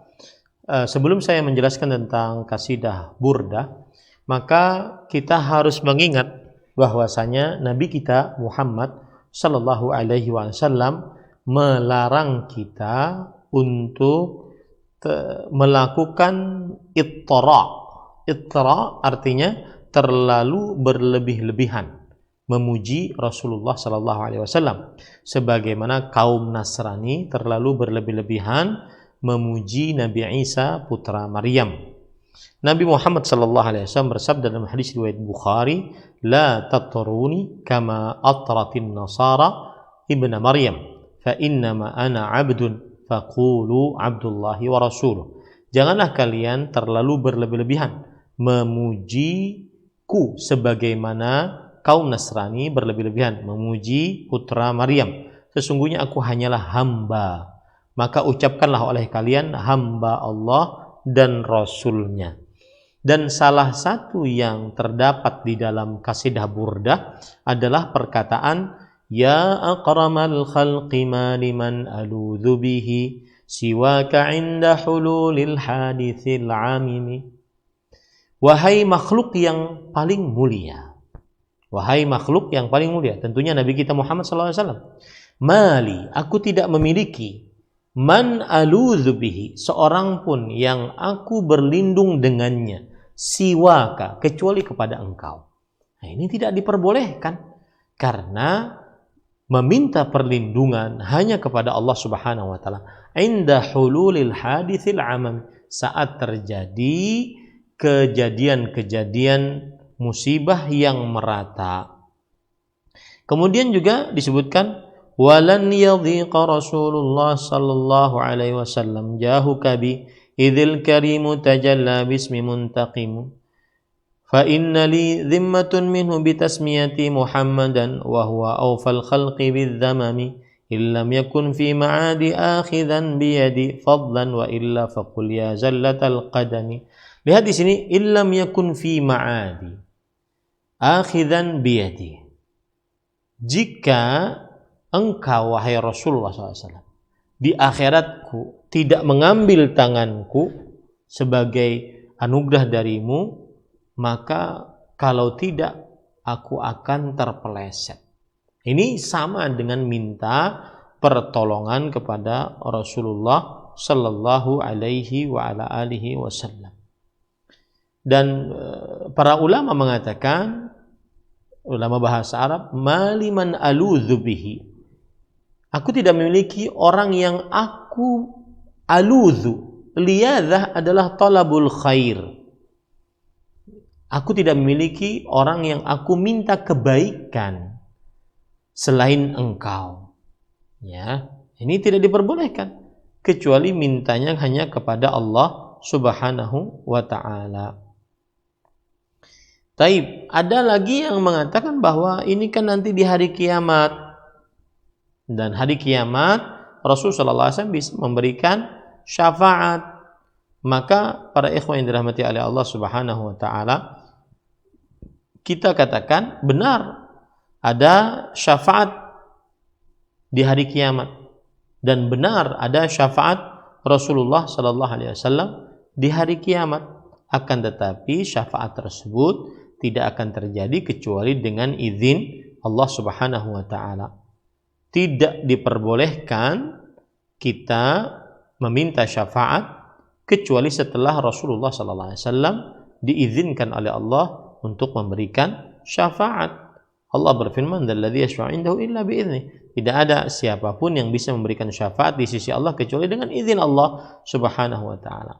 Sebelum saya menjelaskan tentang kasidah Burdah, maka kita harus mengingat bahwasanya Nabi kita Muhammad sallallahu alaihi wasallam melarang kita untuk melakukan ittira. Ittira artinya terlalu berlebih-lebihan memuji Rasulullah sallallahu alaihi wasallam, sebagaimana kaum Nasrani terlalu berlebih-lebihan memuji Nabi Isa putra Maryam. Nabi Muhammad sallallahu alaihi wasallam bersabda dalam hadis riwayat Bukhari, "La tatruni kama atratin nasara ibna Maryam, fa innama ana 'abdun faqulu 'abdullahi wa rasuluh." Janganlah kalian terlalu berlebih-lebihan memujiku sebagaimana kaum Nasrani berlebih-lebihan memuji putra Maryam. sesungguhnya aku hanyalah hamba. Maka ucapkanlah oleh kalian hamba Allah dan Rasulnya. Dan salah satu yang terdapat di dalam kasidah Burdah adalah perkataan ya aqramal khalqi ma liman aludhu bihi siwaka inda hululil hadithil amimi. Wahai makhluk yang paling mulia. Wahai makhluk yang paling mulia. Tentunya Nabi kita Muhammad SAW. Mali, aku tidak memiliki man aludhu bihi, seorang pun yang aku berlindung dengannya. Siwaka, kecuali kepada engkau. Nah, ini tidak diperbolehkan karena meminta perlindungan hanya kepada Allah Subhanahu wa taala inda hululil haditsil amam, saat terjadi kejadian-kejadian musibah yang merata. Kemudian juga disebutkan walan yadhiqa Rasulullah sallallahu alaihi wasallam jahuka bi idzil karimu tajalla bismi muntaqimu fa inna li dhimmatun minhu bitasmiyati Muhammadan wa huwa awfal khalqi bidzamami illam yakun fi ma'adi akhidhan biyadi fadlan wa illa faqul ya zallatal qadami. Lihat di sini illam yakun fi ma'adi akhidhan biyadi, jika engkau wahai Rasulullah SAW di akhiratku tidak mengambil tanganku sebagai anugerah darimu, maka kalau tidak aku akan terpeleset. Ini sama dengan minta pertolongan kepada Rasulullah sallallahu alaihi wa ala alihi wasallam. Dan para ulama mengatakan, ulama bahasa Arab, maliman aludhu bihi, aku tidak memiliki orang yang aku aludhu. Liyadah adalah talabul khair. Aku tidak memiliki orang yang aku minta kebaikan selain engkau. Ya, ini tidak diperbolehkan kecuali mintanya hanya kepada Allah Subhanahu wa taala. Taib, ada lagi yang mengatakan bahwa ini kan nanti di hari kiamat. Dan hari kiamat Rasulullah SAW bisa memberikan syafaat. Maka para ikhwan yang dirahmati oleh Allah Subhanahu wa taala, kita katakan benar ada syafaat di hari kiamat dan benar ada syafaat Rasulullah sallallahu alaihi wasallam di hari kiamat. Akan tetapi syafaat tersebut tidak akan terjadi kecuali dengan izin Allah Subhanahu wa taala. Tidak diperbolehkan kita meminta syafaat kecuali setelah Rasulullah sallallahu alaihi wasallam diizinkan oleh Allah untuk memberikan syafaat. Allah berfirman, "Dzalladzi yashfa'u 'indahu illa bi'idznih." Tidak ada siapapun yang bisa memberikan syafaat di sisi Allah kecuali dengan izin Allah Subhanahu wa taala.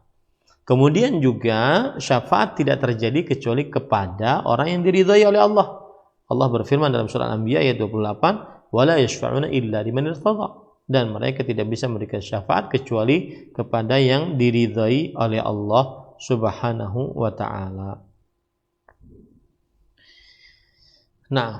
Kemudian juga syafaat tidak terjadi kecuali kepada orang yang diridhai oleh Allah. Allah berfirman dalam surah Al-Anbiya ayat 28, "Wala yashfa'una illa liman irtadha." Dan mereka tidak bisa memberikan syafaat kecuali kepada yang diridhai oleh Allah Subhanahu wa taala. Nah,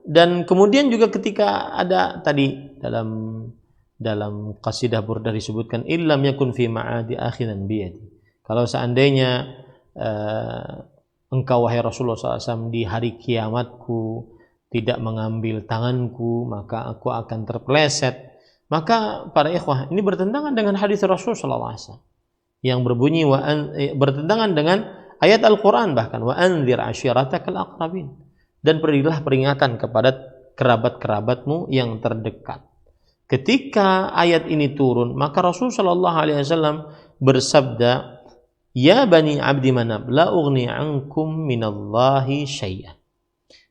dan kemudian juga ketika ada tadi dalam qasidah Burdah disebutkan illam yakun fi ma'adi akhidan biyadi. Kalau seandainya engkau wahai Rasulullah SAW di hari kiamatku tidak mengambil tanganku, maka aku akan terpeleset. Maka para ikhwah, ini bertentangan dengan hadis Rasulullah SAW yang berbunyi bertentangan dengan ayat Al-Quran bahkan, wa anzir ashiratakal aqrabin, dan berilah peringatan kepada kerabat-kerabatmu yang terdekat. Ketika ayat ini turun, maka Rasulullah SAW bersabda, "Ya bani abdi manab, la ughni ankum minallahi syai'an."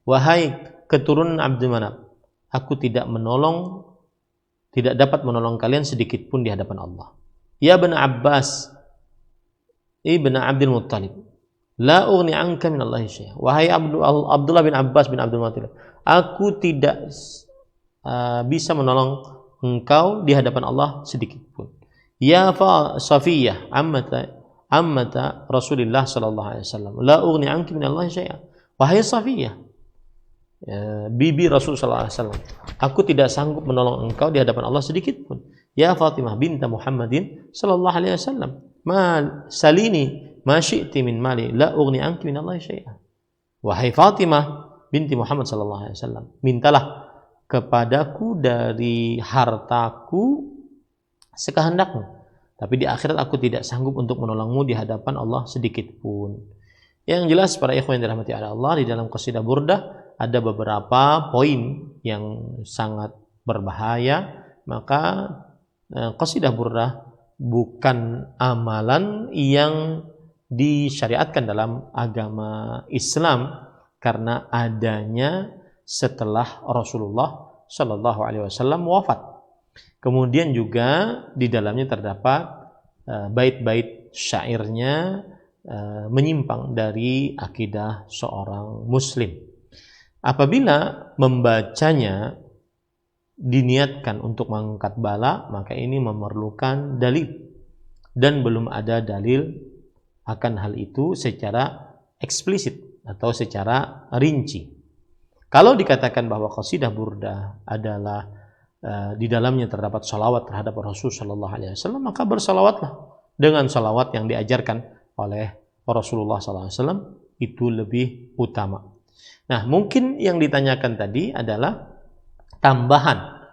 Wahai keturunan Abdi Manab, aku tidak dapat menolong kalian sedikit pun di hadapan Allah. Ya bani Abbas ibn Abdul Muttalib, la ughni anka minallahi syai'an. Wahai Abdullah bin Abbas bin Abdul Muttalib, aku tidak bisa menolong engkau di hadapan Allah sedikit pun. Ya Safiyah ammata Rasulullah sallallahu alaihi wasallam, la ughni anki minallahi syai'an. Wahai Safiyah, bibi Rasulullah SAW, aku tidak sanggup menolong engkau di hadapan Allah sedikit pun. Ya Fatimah binta Muhammadin sallallahu alaihi wasallam, ma salini ma syi'ti min mali la ughni anki min Allah syai'a. Wahai Fatimah binti Muhammad sallallahu alaihi wasallam, mintalah kepadaku dari hartaku sekehendakmu, tapi di akhirat aku tidak sanggup untuk menolongmu di hadapan Allah sedikit pun. Yang jelas para ikhwan yang dirahmati Allah, di dalam qasidah Burdah ada beberapa poin yang sangat berbahaya. Maka qasidah Burdah bukan amalan yang disyariatkan dalam agama Islam karena adanya setelah Rasulullah Shallallahu Alaihi Wasallam wafat. Kemudian juga di dalamnya terdapat bait-bait syairnya menyimpang dari akidah seorang muslim. Apabila membacanya diniatkan untuk mengangkat bala, maka ini memerlukan dalil, dan belum ada dalil akan hal itu secara eksplisit atau secara rinci. Kalau dikatakan bahwa qasidah Burdah adalah di dalamnya terdapat salawat terhadap Rasul Shallallahu Alaihi Wasallam, maka bersalawatlah dengan salawat yang diajarkan oleh Rasulullah Sallallahu Alaihi Wasallam, itu lebih utama. Nah, mungkin yang ditanyakan tadi adalah tambahan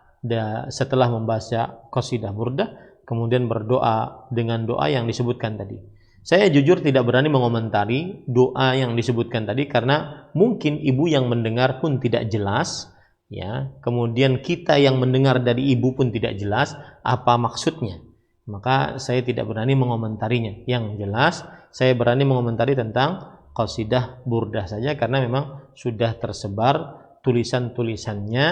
setelah membaca qasidah Burdah, kemudian berdoa dengan doa yang disebutkan tadi. Saya jujur tidak berani mengomentari doa yang disebutkan tadi karena mungkin ibu yang mendengar pun tidak jelas, ya. Kemudian kita yang mendengar dari ibu pun tidak jelas apa maksudnya. Maka saya tidak berani mengomentarinya. Yang jelas saya berani mengomentari tentang qasidah Burdah saja karena memang sudah tersebar tulisan-tulisannya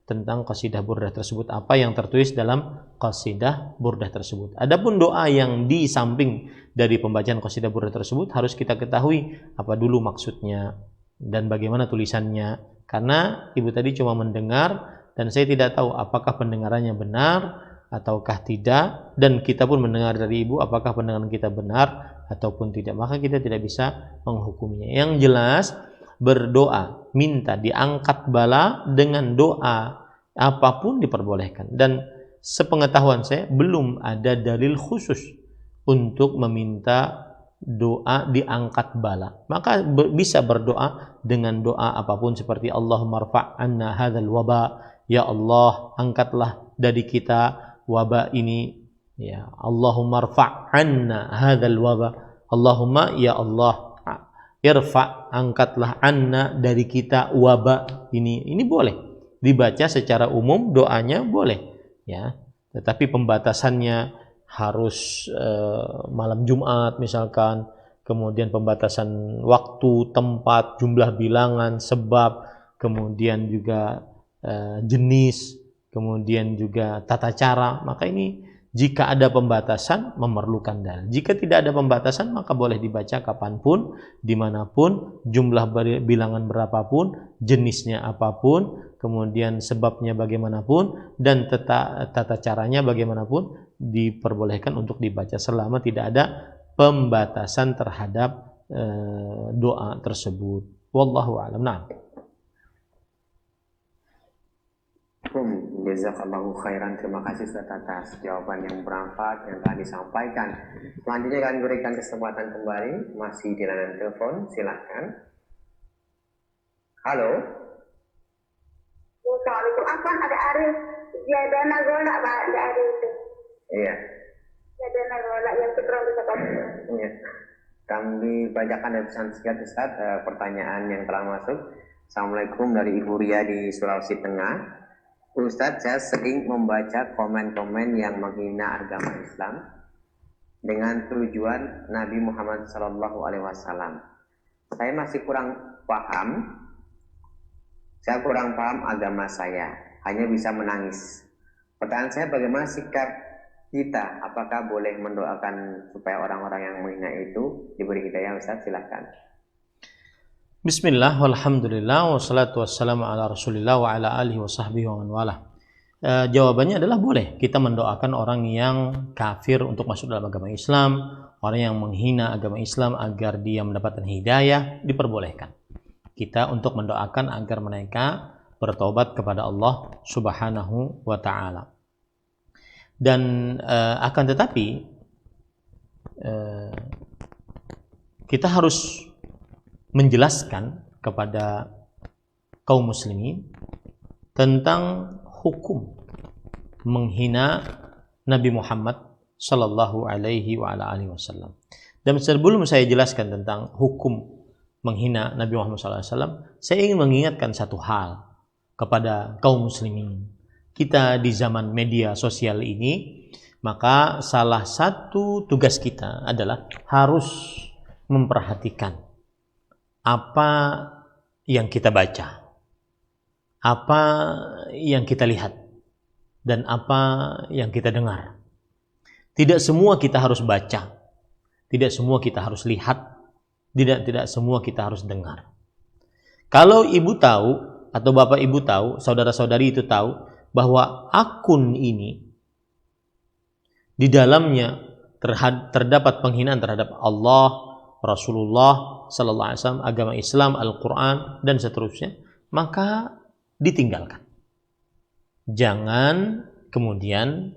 tentang qasidah Burdah tersebut, apa yang tertulis dalam qasidah Burdah tersebut. Adapun doa yang di samping dari pembacaan qasidah Burdah tersebut harus kita ketahui apa dulu maksudnya dan bagaimana tulisannya. Karena ibu tadi cuma mendengar dan saya tidak tahu apakah pendengarannya benar ataukah tidak, dan kita pun mendengar dari ibu apakah pendengaran kita benar ataupun tidak, maka kita tidak bisa menghukumnya. Yang jelas berdoa, minta diangkat bala dengan doa apapun diperbolehkan, dan sepengetahuan saya belum ada dalil khusus untuk meminta doa diangkat bala. Maka bisa berdoa dengan doa apapun seperti Allahumma rfa' anna hadzal waba, ya Allah angkatlah dari kita wabah ini, ya Allahumma rfa' anna hadzal waba, Allahumma ya Allah irfa, angkatlah anna dari kita wabah ini. Ini boleh dibaca secara umum, doanya boleh, ya. Tetapi pembatasannya harus malam Jumat misalkan, kemudian pembatasan waktu, tempat, jumlah bilangan, sebab, kemudian juga jenis, kemudian juga tata cara. Maka ini jika ada pembatasan memerlukan dalil. Jika tidak ada pembatasan maka boleh dibaca kapanpun, dimanapun, jumlah bilangan berapapun, jenisnya apapun, kemudian sebabnya bagaimanapun, dan tata caranya bagaimanapun diperbolehkan untuk dibaca selama tidak ada pembatasan terhadap doa tersebut. Wallahu a'lam. Nah. Jazakallahu khairan. Terima kasih Ustaz atas jawaban yang bermanfaat yang telah disampaikan. Selanjutnya kami berikan kesempatan kembali, masih di layanan telepon, silahkan. Halo. Assalamualaikum. Apa ada Arif? Jadana golak Pak, ada Arif itu. Iya. Jadana golak yang sekarang bisa kasih. Iya. Kami bacakan dari pesan singkat Ustaz, pertanyaan yang telah masuk. Assalamualaikum dari Ibu Ria di Sulawesi Tengah. Ustadz, saya sering membaca komen-komen yang menghina agama Islam dengan tujuan Nabi Muhammad SAW. Saya masih kurang paham. Saya kurang paham agama saya, hanya bisa menangis. Pertanyaan saya, bagaimana sikap kita? Apakah boleh mendoakan supaya orang-orang yang menghina itu diberi hidayah? Ustadz, silakan. Bismillah, walhamdulillah, wassalatu wassalamu ala rasulillah wa ala alihi wa sahbihi wa man walah. Jawabannya adalah boleh kita mendoakan orang yang kafir untuk masuk dalam agama Islam, orang yang menghina agama Islam agar dia mendapatkan hidayah, diperbolehkan. kita untuk mendoakan agar mereka bertobat kepada Allah Subhanahu wa taala. Dan akan tetapi kita harus menjelaskan kepada kaum muslimin tentang hukum menghina Nabi Muhammad sallallahu alaihi wa ala alihi wasallam. Dan sebelum saya jelaskan tentang hukum menghina Nabi Muhammad sallallahu alaihi wasallam, saya ingin mengingatkan satu hal kepada kaum muslimin. Kita di zaman media sosial ini, maka salah satu tugas kita adalah harus memperhatikan apa yang kita baca, apa yang kita lihat, dan apa yang kita dengar. Tidak semua kita harus baca, tidak semua kita harus lihat, tidak semua kita harus dengar. Kalau ibu tahu atau bapak ibu tahu, saudara-saudari itu tahu bahwa akun ini di dalamnya terdapat penghinaan terhadap Allah, Rasulullah sallallahu alaihi wasallam, agama Islam, Al-Qur'an dan seterusnya, maka ditinggalkan. Jangan kemudian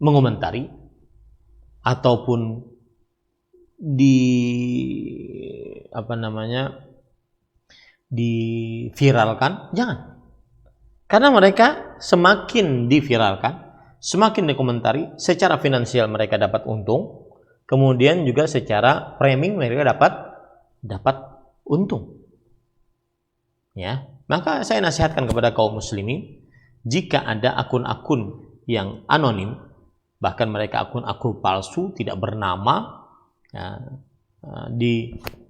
mengomentari ataupun diviralkan, jangan. Karena mereka semakin diviralkan, semakin dikomentari, secara finansial mereka dapat untung, kemudian juga secara framing mereka dapat untung. Ya, maka saya nasihatkan kepada kaum muslimin, jika ada akun-akun yang anonim, bahkan mereka akun-akun palsu, tidak bernama, ya,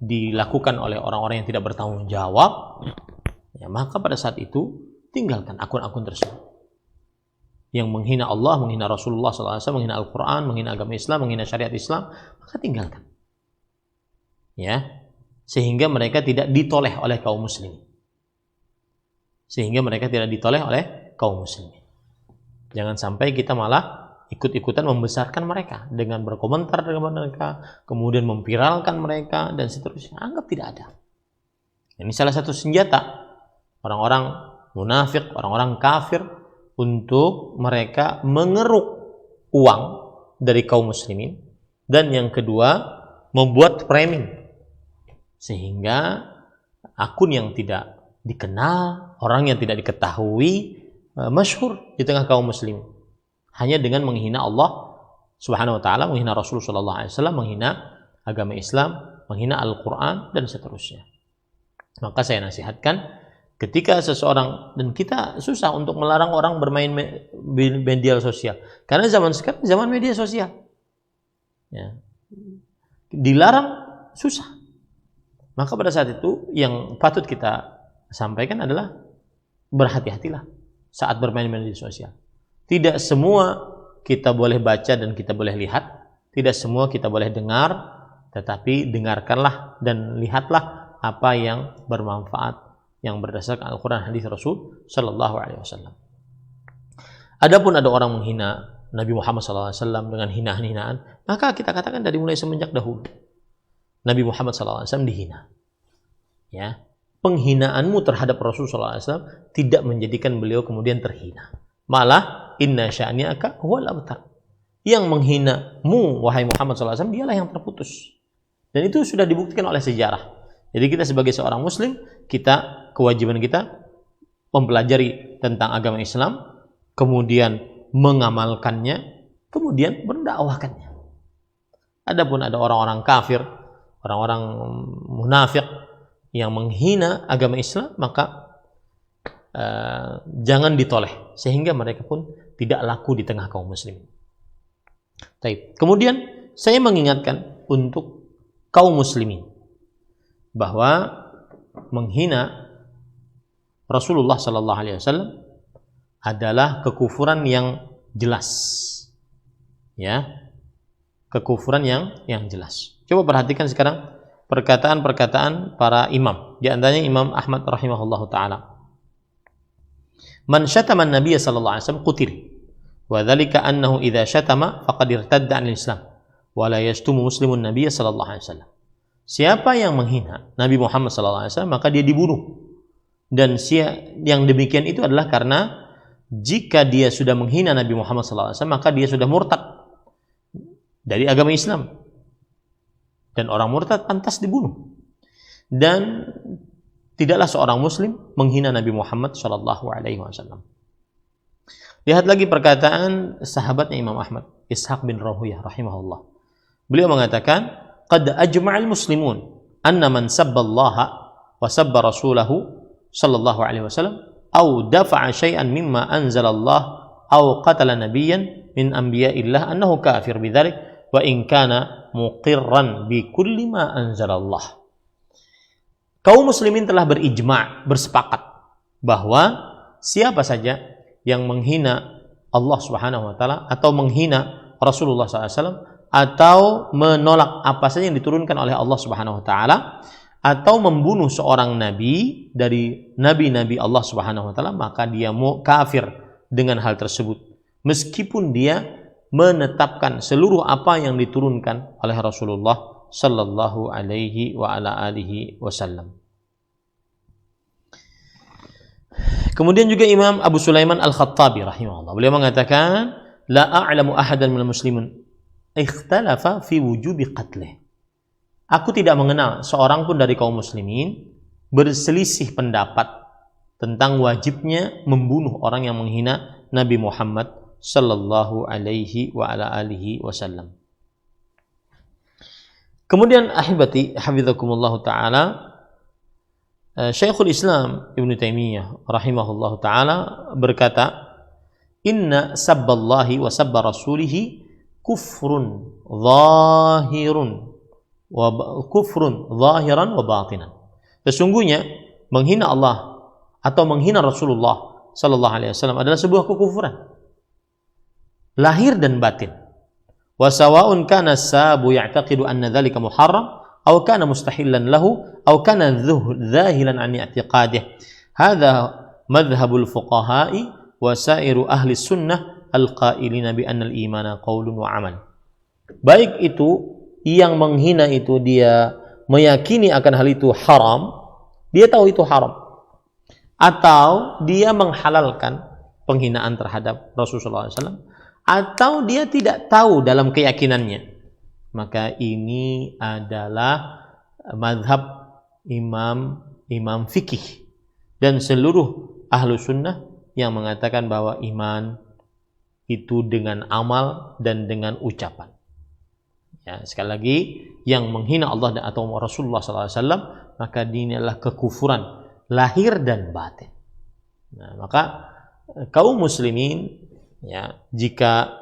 dilakukan oleh orang-orang yang tidak bertanggung jawab, ya, maka pada saat itu tinggalkan akun-akun tersebut yang menghina Allah, menghina Rasulullah SAW, menghina Al-Quran, menghina agama Islam, menghina syariat Islam, maka tinggalkan, ya, sehingga mereka tidak ditoleh oleh kaum muslimin. Jangan sampai kita malah ikut-ikutan membesarkan mereka dengan berkomentar dengan mereka, kemudian memviralkan mereka dan seterusnya. Anggap tidak ada. Ini salah satu senjata orang-orang munafik, orang-orang kafir untuk mereka mengeruk uang dari kaum muslimin, dan yang kedua membuat framing sehingga akun yang tidak dikenal, orang yang tidak diketahui masyhur di tengah kaum muslimin hanya dengan menghina Allah Subhanahu wa taala, menghina Rasulullah sallallahu alaihi wasallam, menghina agama Islam, menghina Al-Qur'an dan seterusnya. Maka saya nasihatkan, ketika seseorang, dan kita susah untuk melarang orang bermain media sosial, karena zaman sekarang zaman media sosial, ya, dilarang susah. Maka pada saat itu yang patut kita sampaikan adalah berhati-hatilah saat bermain media sosial. Tidak semua kita boleh baca dan kita boleh lihat, tidak semua kita boleh dengar, tetapi dengarkanlah dan lihatlah apa yang bermanfaat, yang berdasarkan Al-Quran, hadis Rasul Sallallahu Alaihi Wasallam. Adapun ada orang menghina Nabi Muhammad Sallallahu Alaihi Wasallam dengan hinaan-hinaan, maka kita katakan dari mulai semenjak dahulu Nabi Muhammad Sallallahu Alaihi Wasallam dihina. Ya, penghinaanmu terhadap Rasul Sallallahu Alaihi Wasallam tidak menjadikan beliau kemudian terhina. Malah inna sya'niaka huwal abtar. Yang menghinamu wahai Muhammad Sallallahu Alaihi Wasallam dialah yang terputus. Dan itu sudah dibuktikan oleh sejarah. Jadi kita sebagai seorang muslim, kewajiban kita mempelajari tentang agama Islam, kemudian mengamalkannya, kemudian mendakwahkannya. Adapun ada orang-orang kafir, orang-orang munafik yang menghina agama Islam, maka jangan ditoleh, sehingga mereka pun tidak laku di tengah kaum muslimin. Kemudian saya mengingatkan untuk kaum muslimin bahwa menghina Rasulullah Sallallahu Alaihi Wasallam adalah kekufuran yang jelas, ya, kekufuran yang jelas. Coba perhatikan sekarang perkataan-perkataan para imam. Di antaranya Imam Ahmad rahimahullahu taala. Man syatama an-nabiy sallallahu alaihi wasallam qutil. Wa dzalika annahu idza syatama faqad irtadda 'anil Islam wa la yashtumu muslimun nabiy sallallahu alaihi wasallam. Siapa yang menghina Nabi Muhammad SAW maka dia dibunuh. Dan yang demikian itu adalah karena jika dia sudah menghina Nabi Muhammad SAW maka dia sudah murtad dari agama Islam. Dan orang murtad pantas dibunuh. Dan tidaklah seorang muslim menghina Nabi Muhammad SAW. Lihat lagi perkataan sahabatnya Imam Ahmad, Ishaq bin Rahuyah rahimahullah. Beliau mengatakan, "Qad ajma'al muslimun anna man sabballaha wa sabba rasulahu sallallahu alaihi wasallam aw dafa'a syai'an mimma anzalallah aw qatala nabiyyan min anbiya'illah annahu kafir bidzalik wa in kana muqirran bi kulli ma anzalallah." Kaum muslimin telah berijma', bersepakat bahwa siapa saja yang menghina Allah Subhanahu wa taala atau menghina Rasulullah SAW atau menolak apa saja yang diturunkan oleh Allah Subhanahu wa taala atau membunuh seorang nabi dari nabi-nabi Allah Subhanahu wa taala, maka dia kafir dengan hal tersebut meskipun dia menetapkan seluruh apa yang diturunkan oleh Rasulullah sallallahu alaihi wa ala alihi wasallam. Kemudian juga Imam Abu Sulaiman Al-Khattabi rahimahullah, beliau mengatakan, la a'lamu ahadan minal muslimin ikhtalafa fi wujubi qatlih. Aku tidak mengenal seorang pun dari kaum muslimin berselisih pendapat tentang wajibnya membunuh orang yang menghina Nabi Muhammad sallallahu alaihi wa ala alihi wasallam. Kemudian ahibati hafizakumullah taala, Syekhul Islam Ibnu Taimiyah rahimahullah taala berkata, "Inna sabballahi wa sabba rasulihi kufrun zahiran wa batinan." Sesungguhnya menghina Allah atau menghina Rasulullah sallallahu alaihi wasallam adalah sebuah kekufuran lahir dan batin. Wa sawa'un kana sabu ya'taqidu anna dzalika muharram aw kana mustahilan lahu aw kana dhahilan an i'tiqadih. Hadza madhhabul fuqaha'i wa sa'iru ahli sunnah al-qailina bi anna al-imana qaulun wa amal. Baik itu yang menghina itu dia meyakini akan hal itu haram, dia tahu itu haram, atau dia menghalalkan penghinaan terhadap Rasulullah SAW, atau dia tidak tahu dalam keyakinannya, maka ini adalah mazhab imam fikih dan seluruh ahlu sunnah yang mengatakan bahwa iman itu dengan amal dan dengan ucapan. Ya, sekali lagi, yang menghina Allah dan atau Rasulullah SAW, maka ini adalah kekufuran lahir dan batin. Nah, maka kaum muslimin, ya, jika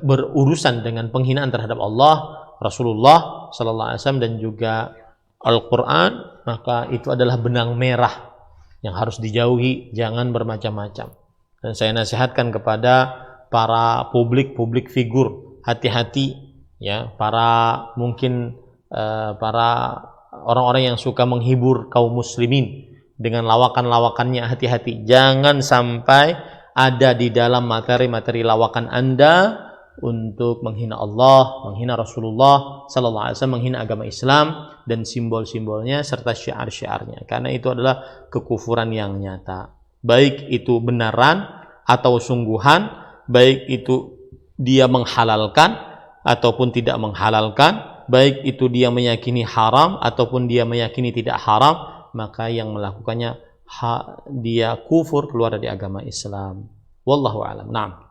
berurusan dengan penghinaan terhadap Allah, Rasulullah SAW dan juga Al-Quran, maka itu adalah benang merah yang harus dijauhi, jangan bermacam-macam. Dan saya nasihatkan kepada para publik figur, hati-hati, ya, para orang-orang yang suka menghibur kaum muslimin dengan lawakan-lawakannya, hati-hati, jangan sampai ada di dalam materi-materi lawakan Anda untuk menghina Allah, menghina Rasulullah sallallahu alaihi wasallam, menghina agama Islam dan simbol-simbolnya serta syiar-syiarnya, karena itu adalah kekufuran yang nyata. Baik itu benaran atau sungguhan, baik itu dia menghalalkan ataupun tidak menghalalkan, baik itu dia meyakini haram ataupun dia meyakini tidak haram, maka yang melakukannya dia kufur, keluar dari agama Islam. Wallahu a'lam. Naam.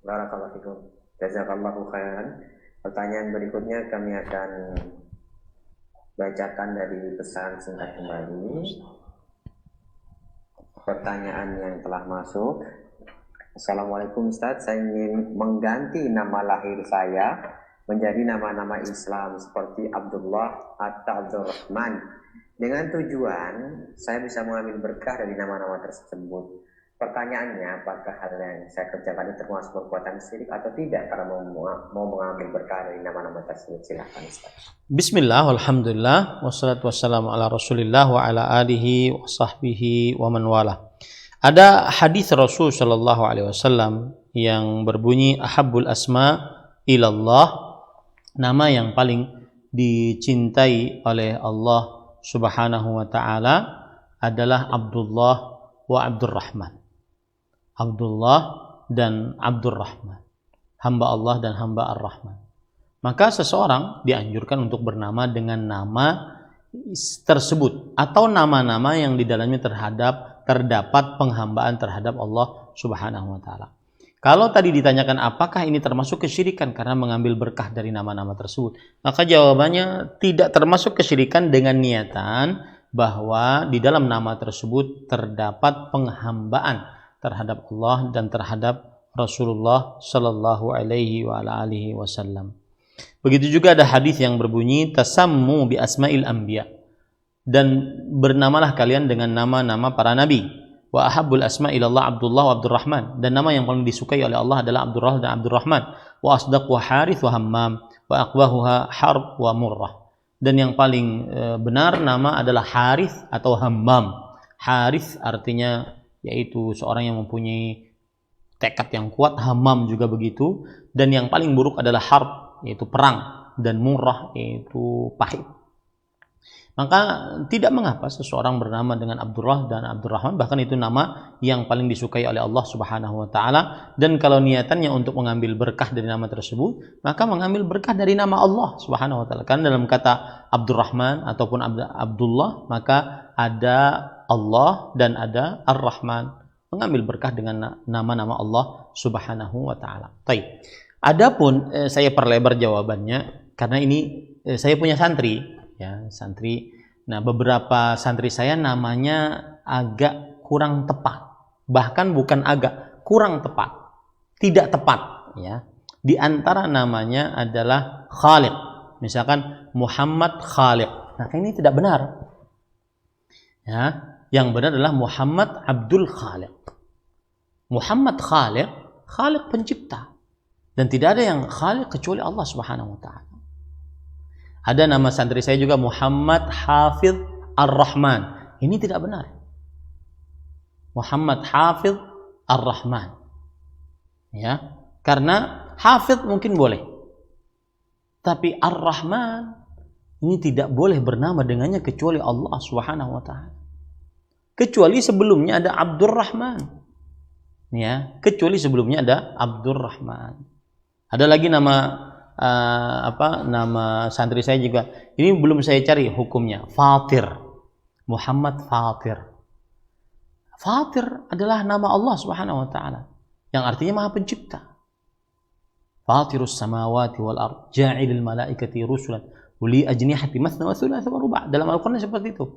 Barakallahu fikum. Jazakallahu khairan. Pertanyaan berikutnya kami akan bacakan dari pesan singkat kembali. Pertanyaan yang telah masuk. Assalamualaikum Ustaz, saya ingin mengganti nama lahir saya menjadi nama-nama Islam seperti Abdullah atau Abdurrahman, dengan tujuan saya bisa mengambil berkah dari nama-nama tersebut. Pertanyaannya, apakah hal yang saya kerjakan itu termasuk perbuatan syirik atau tidak karena mau mengambil berkah dari nama-nama tersebut? Silakan Ustaz. Bismillah, alhamdulillah, wassalatu wassalamu ala rasulillah wa ala alihi wa sahbihi wa man wala. Ada hadis Rasul sallallahu alaihi wasallam yang berbunyi, ahabbul asma ilallah, nama yang paling dicintai oleh Allah Subhanahu wa taala adalah Abdullah wa Abdurrahman. Abdullah dan Abdurrahman, hamba Allah dan hamba Ar-Rahman. Maka seseorang dianjurkan untuk bernama dengan nama tersebut atau nama-nama yang di dalamnya terdapat penghambaan terhadap Allah Subhanahu wa taala. Kalau tadi ditanyakan apakah ini termasuk kesyirikan karena mengambil berkah dari nama-nama tersebut, maka jawabannya tidak termasuk kesyirikan dengan niatan bahwa di dalam nama tersebut terdapat penghambaan terhadap Allah dan terhadap Rasulullah Shallallahu Alaihi Wasallam. Begitu juga ada hadis yang berbunyi tasammu bi asma'il anbiya, dan bernamalah kalian dengan nama-nama para nabi. Wa ahabbul asma ilallah Abdullah wa Abdurrahman, dan nama yang paling disukai oleh Allah adalah Abdullah dan Abdurrahman. Wa asdaq wa harith wa hammam wa aqwahuha harb wa murrah, dan yang paling benar nama adalah Harith atau Hammam. Harith artinya yaitu seorang yang mempunyai tekad yang kuat, Hammam juga begitu, dan yang paling buruk adalah harb, yaitu perang, dan murrah yaitu pahit. Maka tidak mengapa seseorang bernama dengan Abdullah dan Abdurrahman, bahkan itu nama yang paling disukai oleh Allah Subhanahu wa taala. Dan kalau niatannya untuk mengambil berkah dari nama tersebut, maka mengambil berkah dari nama Allah Subhanahu wa taala. Karena dalam kata Abdurrahman ataupun Abdullah, maka ada Allah dan ada Ar-Rahman, mengambil berkah dengan nama-nama Allah Subhanahu wa taala. Baik. Adapun saya perlebar jawabannya karena ini saya punya santri. Ya, santri. Nah, beberapa santri saya namanya agak kurang tepat. Bahkan bukan agak, kurang tepat. Tidak tepat, ya. Di antara namanya adalah Khalid. Misalkan Muhammad Khalid. Nah, ini tidak benar. Ya, yang benar adalah Muhammad Abdul Khalid. Muhammad Khalid, Khalid pencipta. Dan tidak ada yang Khalid kecuali Allah Subhanahu wa taala. Ada nama santri saya juga Muhammad Hafidh Ar-Rahman. Ini tidak benar. Muhammad Hafidh Ar-Rahman. Ya, karena Hafidh mungkin boleh. Tapi Ar-Rahman ini tidak boleh bernama dengannya kecuali Allah Subhanahu wa taala. Kecuali sebelumnya ada Abdurrahman. Ya, kecuali sebelumnya ada Abdurrahman. Ada lagi nama nama santri saya juga, ini belum saya cari hukumnya, Fatir, Muhammad Fatir. Fatir adalah nama Allah Subhanahu wa taala yang artinya Maha Pencipta. Fatirus samawati wal ard, ja'ilul malaikati rusulan, uli ajnihati mathna wa thulatha wa ruba'. Dalam Al-Qur'an seperti itu.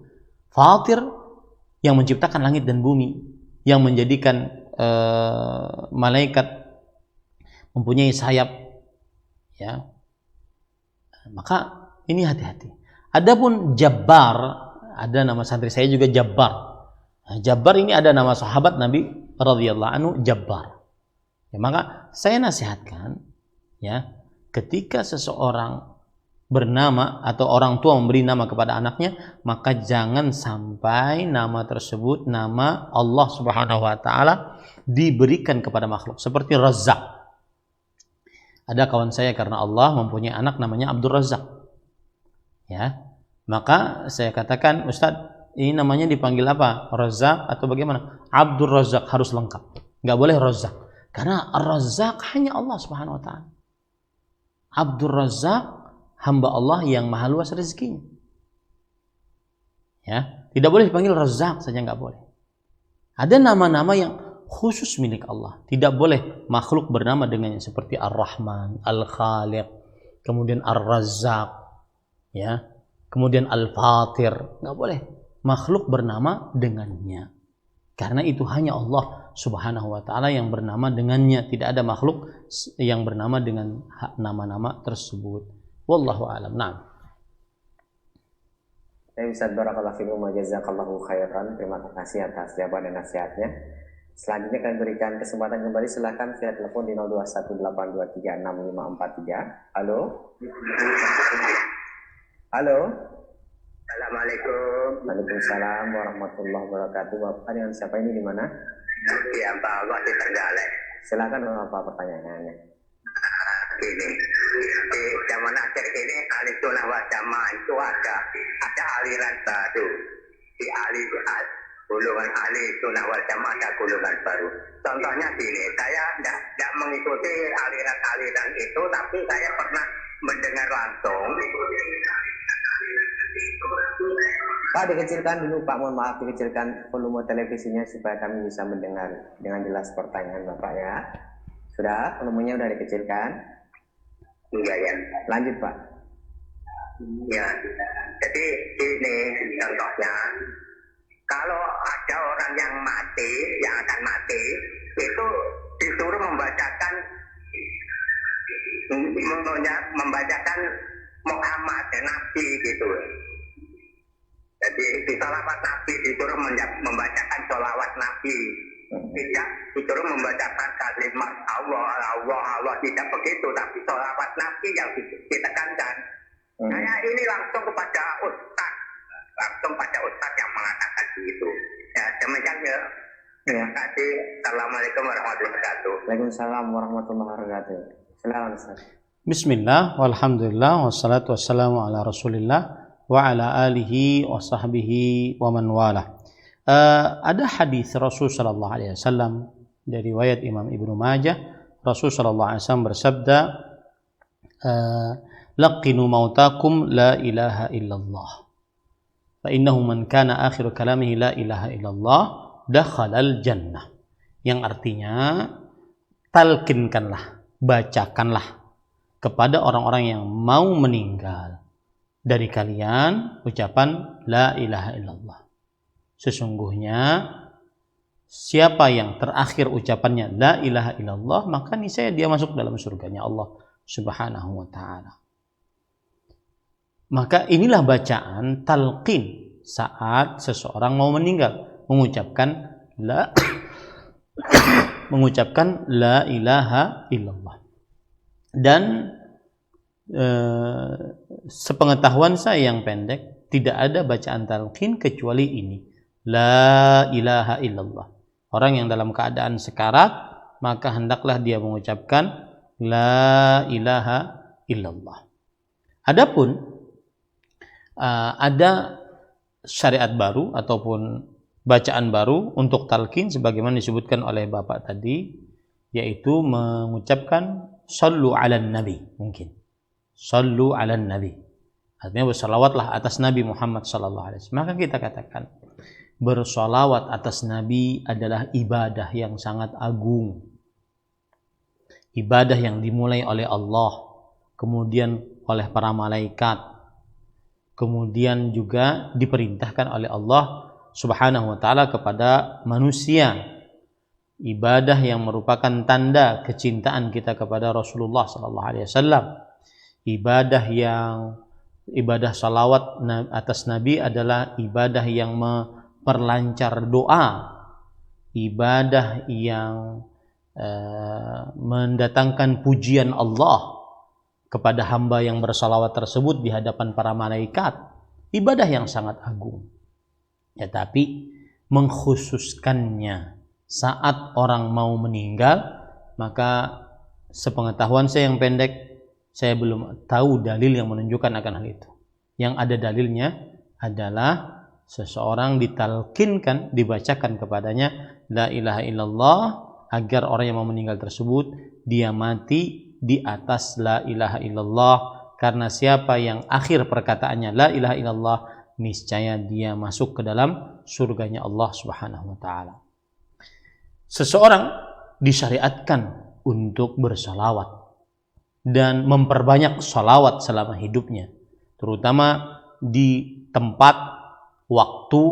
Fatir yang menciptakan langit dan bumi, yang menjadikan malaikat mempunyai sayap. Ya, maka ini hati-hati. Adapun Jabbar, ada nama santri saya juga Jabbar. Nah, Jabbar ini ada nama sahabat Nabi radhiyallahu anhu, Jabbar. Ya, maka saya nasihatkan, ya, ketika seseorang bernama atau orang tua memberi nama kepada anaknya, maka jangan sampai nama tersebut nama Allah Subhanahu wa taala diberikan kepada makhluk, seperti Razzaq. Ada kawan saya karena Allah mempunyai anak namanya Abdul Razak. Ya, maka saya katakan, Ustadz, ini namanya dipanggil apa? Razak atau bagaimana? Abdul Razak, harus lengkap. Nggak boleh Razak. Karena Razak hanya Allah Subhanahu wa taala. Abdul Razak, hamba Allah yang maha luas rezekinya. Ya, tidak boleh dipanggil Razak saja, nggak boleh. Ada nama-nama yang khusus milik Allah. Tidak boleh makhluk bernama dengannya, seperti Ar-Rahman, Al-Khaliq, kemudian Ar-Razzaq, ya, kemudian Al-Fatir. Nggak boleh makhluk bernama dengannya. Karena itu hanya Allah Subhanahu wa taala yang bernama dengannya. Tidak ada makhluk yang bernama dengan nama-nama tersebut. Wallahu a'lam. Na'am. Ustaz, barakallahu fikum wa jazakallahu khairan. Terima kasih atas jawaban dan nasihatnya. Selanjutnya kami berikan kesempatan kembali, silakan via telepon di 0218236543. Halo. Halo. Assalamualaikum. Waalaikumsalam warahmatullahi wabarakatuh. Bapak dengan siapa ini, di mana? Ya, Pak Allah di Trenggalek. Silakan, apa pertanyaannya? gini, di zaman akhir ini ahli sunnah wal jamaah itu ada aliran baru. Di golongan ahli sunnah wal jamaah ada golongan baru. Contohnya gini, saya tidak mengikuti aliran-aliran itu, tapi saya pernah mendengar langsung. Pak, dikecilkan dulu Pak, mohon maaf, dikecilkan volume televisinya supaya kami bisa mendengar dengan jelas pertanyaan Bapak ya. Sudah, volumenya sudah dikecilkan? Iya ya. Lanjut Pak. Ya, jadi ini contohnya, kalau ada orang yang akan mati, itu disuruh membacakan Muhammad, Nabi gitu. Jadi di sholawat Nabi disuruh membacakan sholawat Nabi, tidak disuruh membacakan kalimat Allah, tidak begitu, tapi sholawat Nabi yang ditekankan. Saya ini langsung kepada Ustaz yang mengatakan begitu. Ya, demikian ya. Terima kasih. Assalamualaikum warahmatullahi wabarakatuh. Waalaikumsalam warahmatullahi wabarakatuh. Silakan Ustaz. Bismillah, walhamdulillah, wassalatu wassalamu ala rasulillah wa ala alihi wa sahbihi wa man walah. Ada hadis Rasul sallallahu alaihi wasallam dari riwayat Imam Ibnu Majah. Rasul sallallahu alaihi wasallam bersabda, laqinu mautakum la ilaha illallah fa innahu man kana akhiru kalamihi la ilaha illallah dakhalal jannah. Yang artinya, talkinkanlah, bacakanlah kepada orang-orang yang mau meninggal dari kalian ucapan la ilaha illallah. Sesungguhnya siapa yang terakhir ucapannya la ilaha illallah, maka niscaya dia masuk dalam surganya Allah Subhanahu wa ta'ala. Maka inilah bacaan talqin saat seseorang mau meninggal, mengucapkan la ilaha illallah. Dan sepengetahuan saya yang pendek, tidak ada bacaan talqin kecuali ini, la ilaha illallah. Orang yang dalam keadaan sekarat, maka hendaklah dia mengucapkan la ilaha illallah. Adapun ada syariat baru ataupun bacaan baru untuk talqin sebagaimana disebutkan oleh Bapak tadi, yaitu mengucapkan sallu 'alan nabi. Mungkin sallu 'alan nabi artinya bersalawatlah atas Nabi Muhammad sallallahu alaihi wasallam. Maka kita katakan bersalawat atas Nabi adalah ibadah yang sangat agung, ibadah yang dimulai oleh Allah, kemudian oleh para malaikat, kemudian juga diperintahkan oleh Allah Subhanahu wa ta'ala kepada manusia. Ibadah yang merupakan tanda kecintaan kita kepada Rasulullah sallallahu alaihi wasallam. Ibadah salawat atas Nabi adalah ibadah yang memperlancar doa, ibadah yang mendatangkan pujian Allah kepada hamba yang bersalawat tersebut di hadapan para malaikat. Ibadah yang sangat agung. Ya, tapi mengkhususkannya saat orang mau meninggal, maka sepengetahuan saya yang pendek, saya belum tahu dalil yang menunjukkan akan hal itu. Yang ada dalilnya adalah seseorang ditalkinkan, dibacakan kepadanya la ilaha illallah, agar orang yang mau meninggal tersebut dia mati di atas la ilaha illallah. Karena siapa yang akhir perkataannya la ilaha illallah, niscaya dia masuk ke dalam surganya Allah Subhanahu wa ta'ala. Seseorang disyariatkan untuk bersalawat dan memperbanyak salawat selama hidupnya, terutama di tempat, waktu,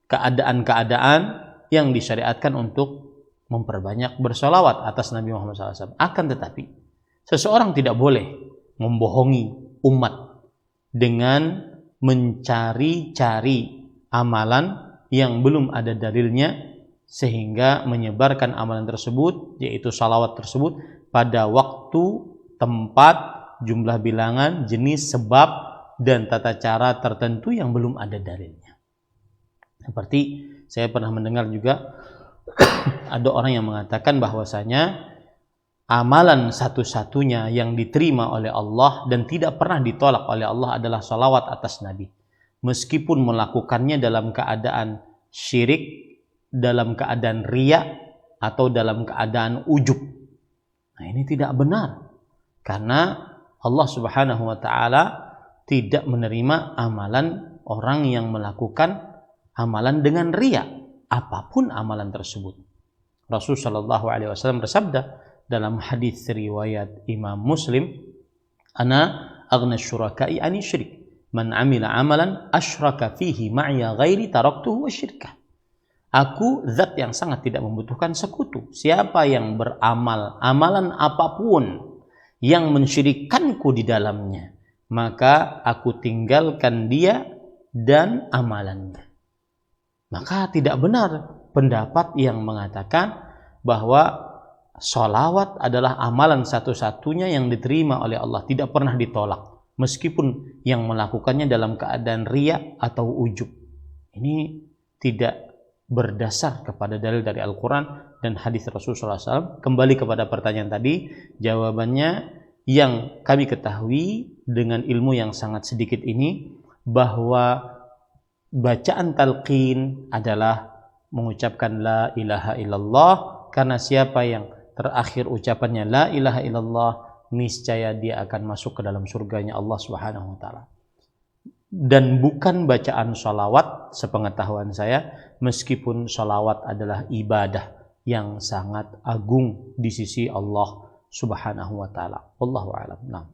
keadaan-keadaan yang disyariatkan untuk memperbanyak bersalawat atas Nabi Muhammad SAW. Akan tetapi, seseorang tidak boleh membohongi umat dengan mencari-cari amalan yang belum ada dalilnya, sehingga menyebarkan amalan tersebut, yaitu salawat tersebut, pada waktu, tempat, jumlah bilangan, jenis, sebab, dan tata cara tertentu yang belum ada dalilnya. Seperti saya pernah mendengar juga ada orang yang mengatakan bahwasanya amalan satu-satunya yang diterima oleh Allah dan tidak pernah ditolak oleh Allah adalah salawat atas Nabi. Meskipun melakukannya dalam keadaan syirik, dalam keadaan riya, atau dalam keadaan ujub. Nah, ini tidak benar. Karena Allah Subhanahu wa taala tidak menerima amalan orang yang melakukan amalan dengan riya, apapun amalan tersebut. Rasul sallallahu alaihi wasallam bersabda dalam hadis riwayat Imam Muslim, "Ana aghna syuraka'i 'ani syirik. Man 'amila 'amalan asyraka fihi ma'iya ghairi taraktuhu wa syirkah." Aku zat yang sangat tidak membutuhkan sekutu. Siapa yang beramal amalan apapun yang mensyirikkanku di dalamnya, maka aku tinggalkan dia dan amalannya. Maka tidak benar pendapat yang mengatakan bahwa sholawat adalah amalan satu-satunya yang diterima oleh Allah, tidak pernah ditolak, meskipun yang melakukannya dalam keadaan riya atau ujub. Ini tidak berdasar kepada dalil dari Al-Quran dan hadis Rasulullah SAW. Kembali kepada pertanyaan tadi, jawabannya yang kami ketahui dengan ilmu yang sangat sedikit ini, bahwa bacaan talqin adalah mengucapkan la ilaha illallah, karena siapa yang terakhir ucapannya la ilaha illallah, niscaya dia akan masuk ke dalam surganya Allah Subhanahu wa taala. Dan bukan bacaan sholawat sepengetahuan saya, meskipun sholawat adalah ibadah yang sangat agung di sisi Allah Subhanahu wa taala. Wallahu a'lam. Nah.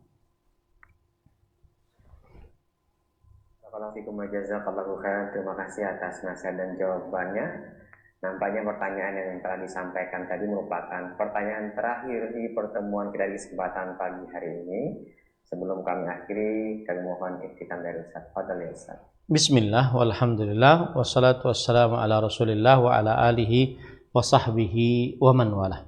Terima kasih atas nasihat dan jawabannya. Nampaknya pertanyaan yang telah disampaikan tadi merupakan pertanyaan terakhir di pertemuan kita di kesempatan pagi hari ini. Sebelum kami akhiri, kami mohon ikhtitam dari Ustaz. Fadhil ya Ustaz. Bismillah, walhamdulillah, wassalatu wassalamu ala rasulillah wa ala alihi wa sahbihi wa man wala.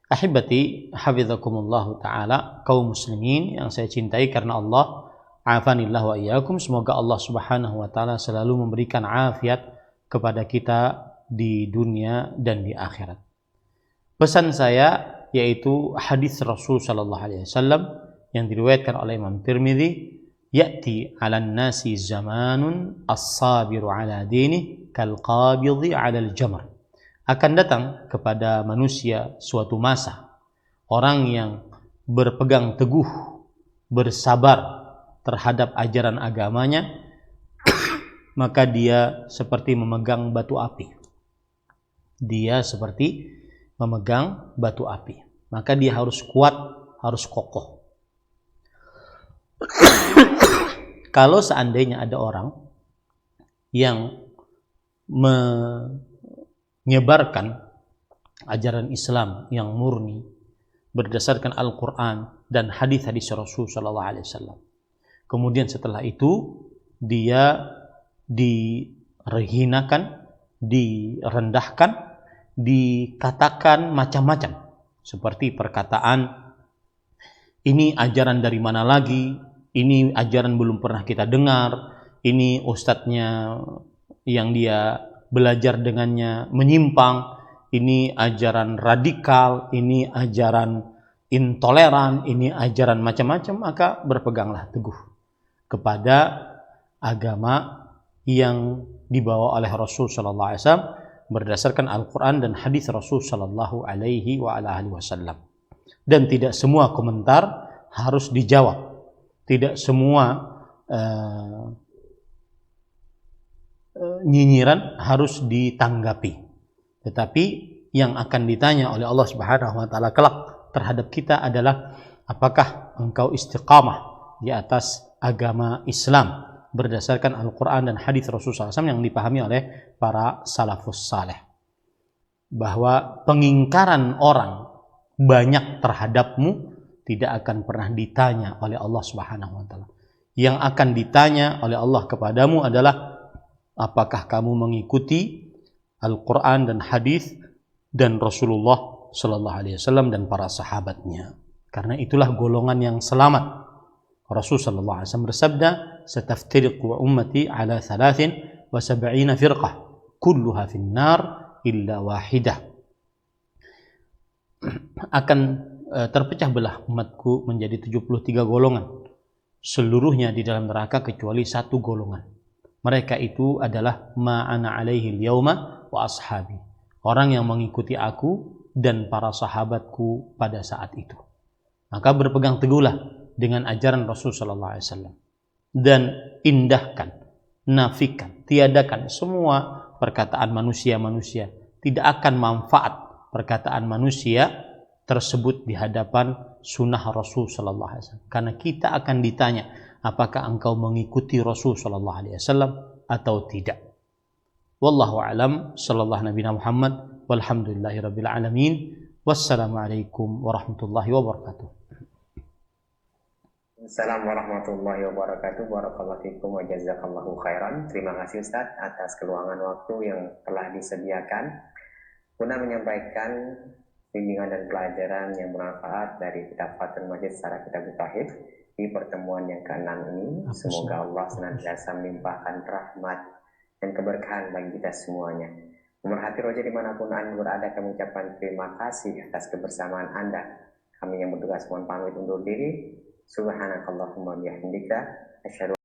Ahibati, hafizakumullahu ta'ala, kaum muslimin yang saya cintai karena Allah, afanillah wa iyyakum, semoga Allah Subhanahu wa ta'ala selalu memberikan afiat kepada kita di dunia dan di akhirat. Pesan saya yaitu hadis Rasul sallallahu alaihi wasallam yang diriwayatkan oleh Imam Tirmidzi, ya'ti 'alan nasi zamanun as-sabiru 'ala dinihi kal qabidhi 'alal jamr. Akan datang kepada manusia suatu masa orang yang berpegang teguh, bersabar terhadap ajaran agamanya, maka dia seperti memegang batu api. Dia seperti memegang batu api. Maka dia harus kuat, harus kokoh. Kalau seandainya ada orang yang menyebarkan ajaran Islam yang murni berdasarkan Al-Quran dan hadis-hadis Rasul sallallahu alaihi wasallam, kemudian setelah itu dia dihinakan, direndahkan, dikatakan macam-macam, seperti perkataan ini ajaran dari mana lagi, ini ajaran belum pernah kita dengar, ini ustadznya yang dia belajar dengannya menyimpang, ini ajaran radikal, ini ajaran intoleran, ini ajaran macam-macam. Maka berpeganglah teguh kepada agama yang dibawa oleh Rasul sallallahu alaihi wasallam berdasarkan Al-Quran dan hadis Rasul sallallahu alaihi wasallam. Dan tidak semua komentar harus dijawab, tidak semua nyinyiran harus ditanggapi. Tetapi yang akan ditanya oleh Allah Subhanahu wa taala kelak terhadap kita adalah apakah engkau istiqamah di atas agama Islam berdasarkan Al-Quran dan hadis Rasulullah SAW yang dipahami oleh para salafus saleh. Bahwa pengingkaran orang banyak terhadapmu tidak akan pernah ditanya oleh Allah Subhanahu wa taala. Yang akan ditanya oleh Allah kepadamu adalah apakah kamu mengikuti Al-Quran dan hadis dan Rasulullah sallallahu alaihi wasallam dan para sahabatnya. Karena itulah golongan yang selamat. Rasul sallallahu alaihi wasallam bersabda, "Sataftariqu ummati ala 73 firqah, kulluha fin nar illa wahidah." Akan terpecah belah umatku menjadi 73 golongan. Seluruhnya di dalam neraka kecuali satu golongan. Mereka itu adalah ma'ana alaihi al-yauma wa ashabi. Orang yang mengikuti aku dan para sahabatku pada saat itu. Maka berpegang teguhlah dengan ajaran Rasul sallallahu alaihi wasallam dan indahkan, nafikan, tiadakan semua perkataan manusia-manusia. Tidak akan manfaat perkataan manusia tersebut di hadapan sunnah Rasul sallallahu alaihi wasallam. Karena kita akan ditanya, apakah engkau mengikuti Rasul sallallahu alaihi wasallam atau tidak. Wallahu alam, sallallahu Nabi Muhammad, walhamdulillahirabbil alamin. Wassalamualaikum warahmatullahi wabarakatuh. Assalamualaikum warahmatullahi wabarakatuh. Barakallahu fikum wa jazakallahu khairan. Terima kasih Ustaz atas keluangan waktu yang telah disediakan guna menyampaikan bimbingan dan pelajaran yang bermanfaat dari kitab Fathul Majid secara kitab Tauhid di pertemuan yang ke-6 ini. Semoga Allah senantiasa melimpahkan rahmat dan keberkahan bagi kita semuanya. Pemerhati roja dimanapun Anda berada, kami ucapkan terima kasih atas kebersamaan Anda. Kami yang bertugas mohon pamit undur diri. Subhanakallahumma bihamdika asyhadu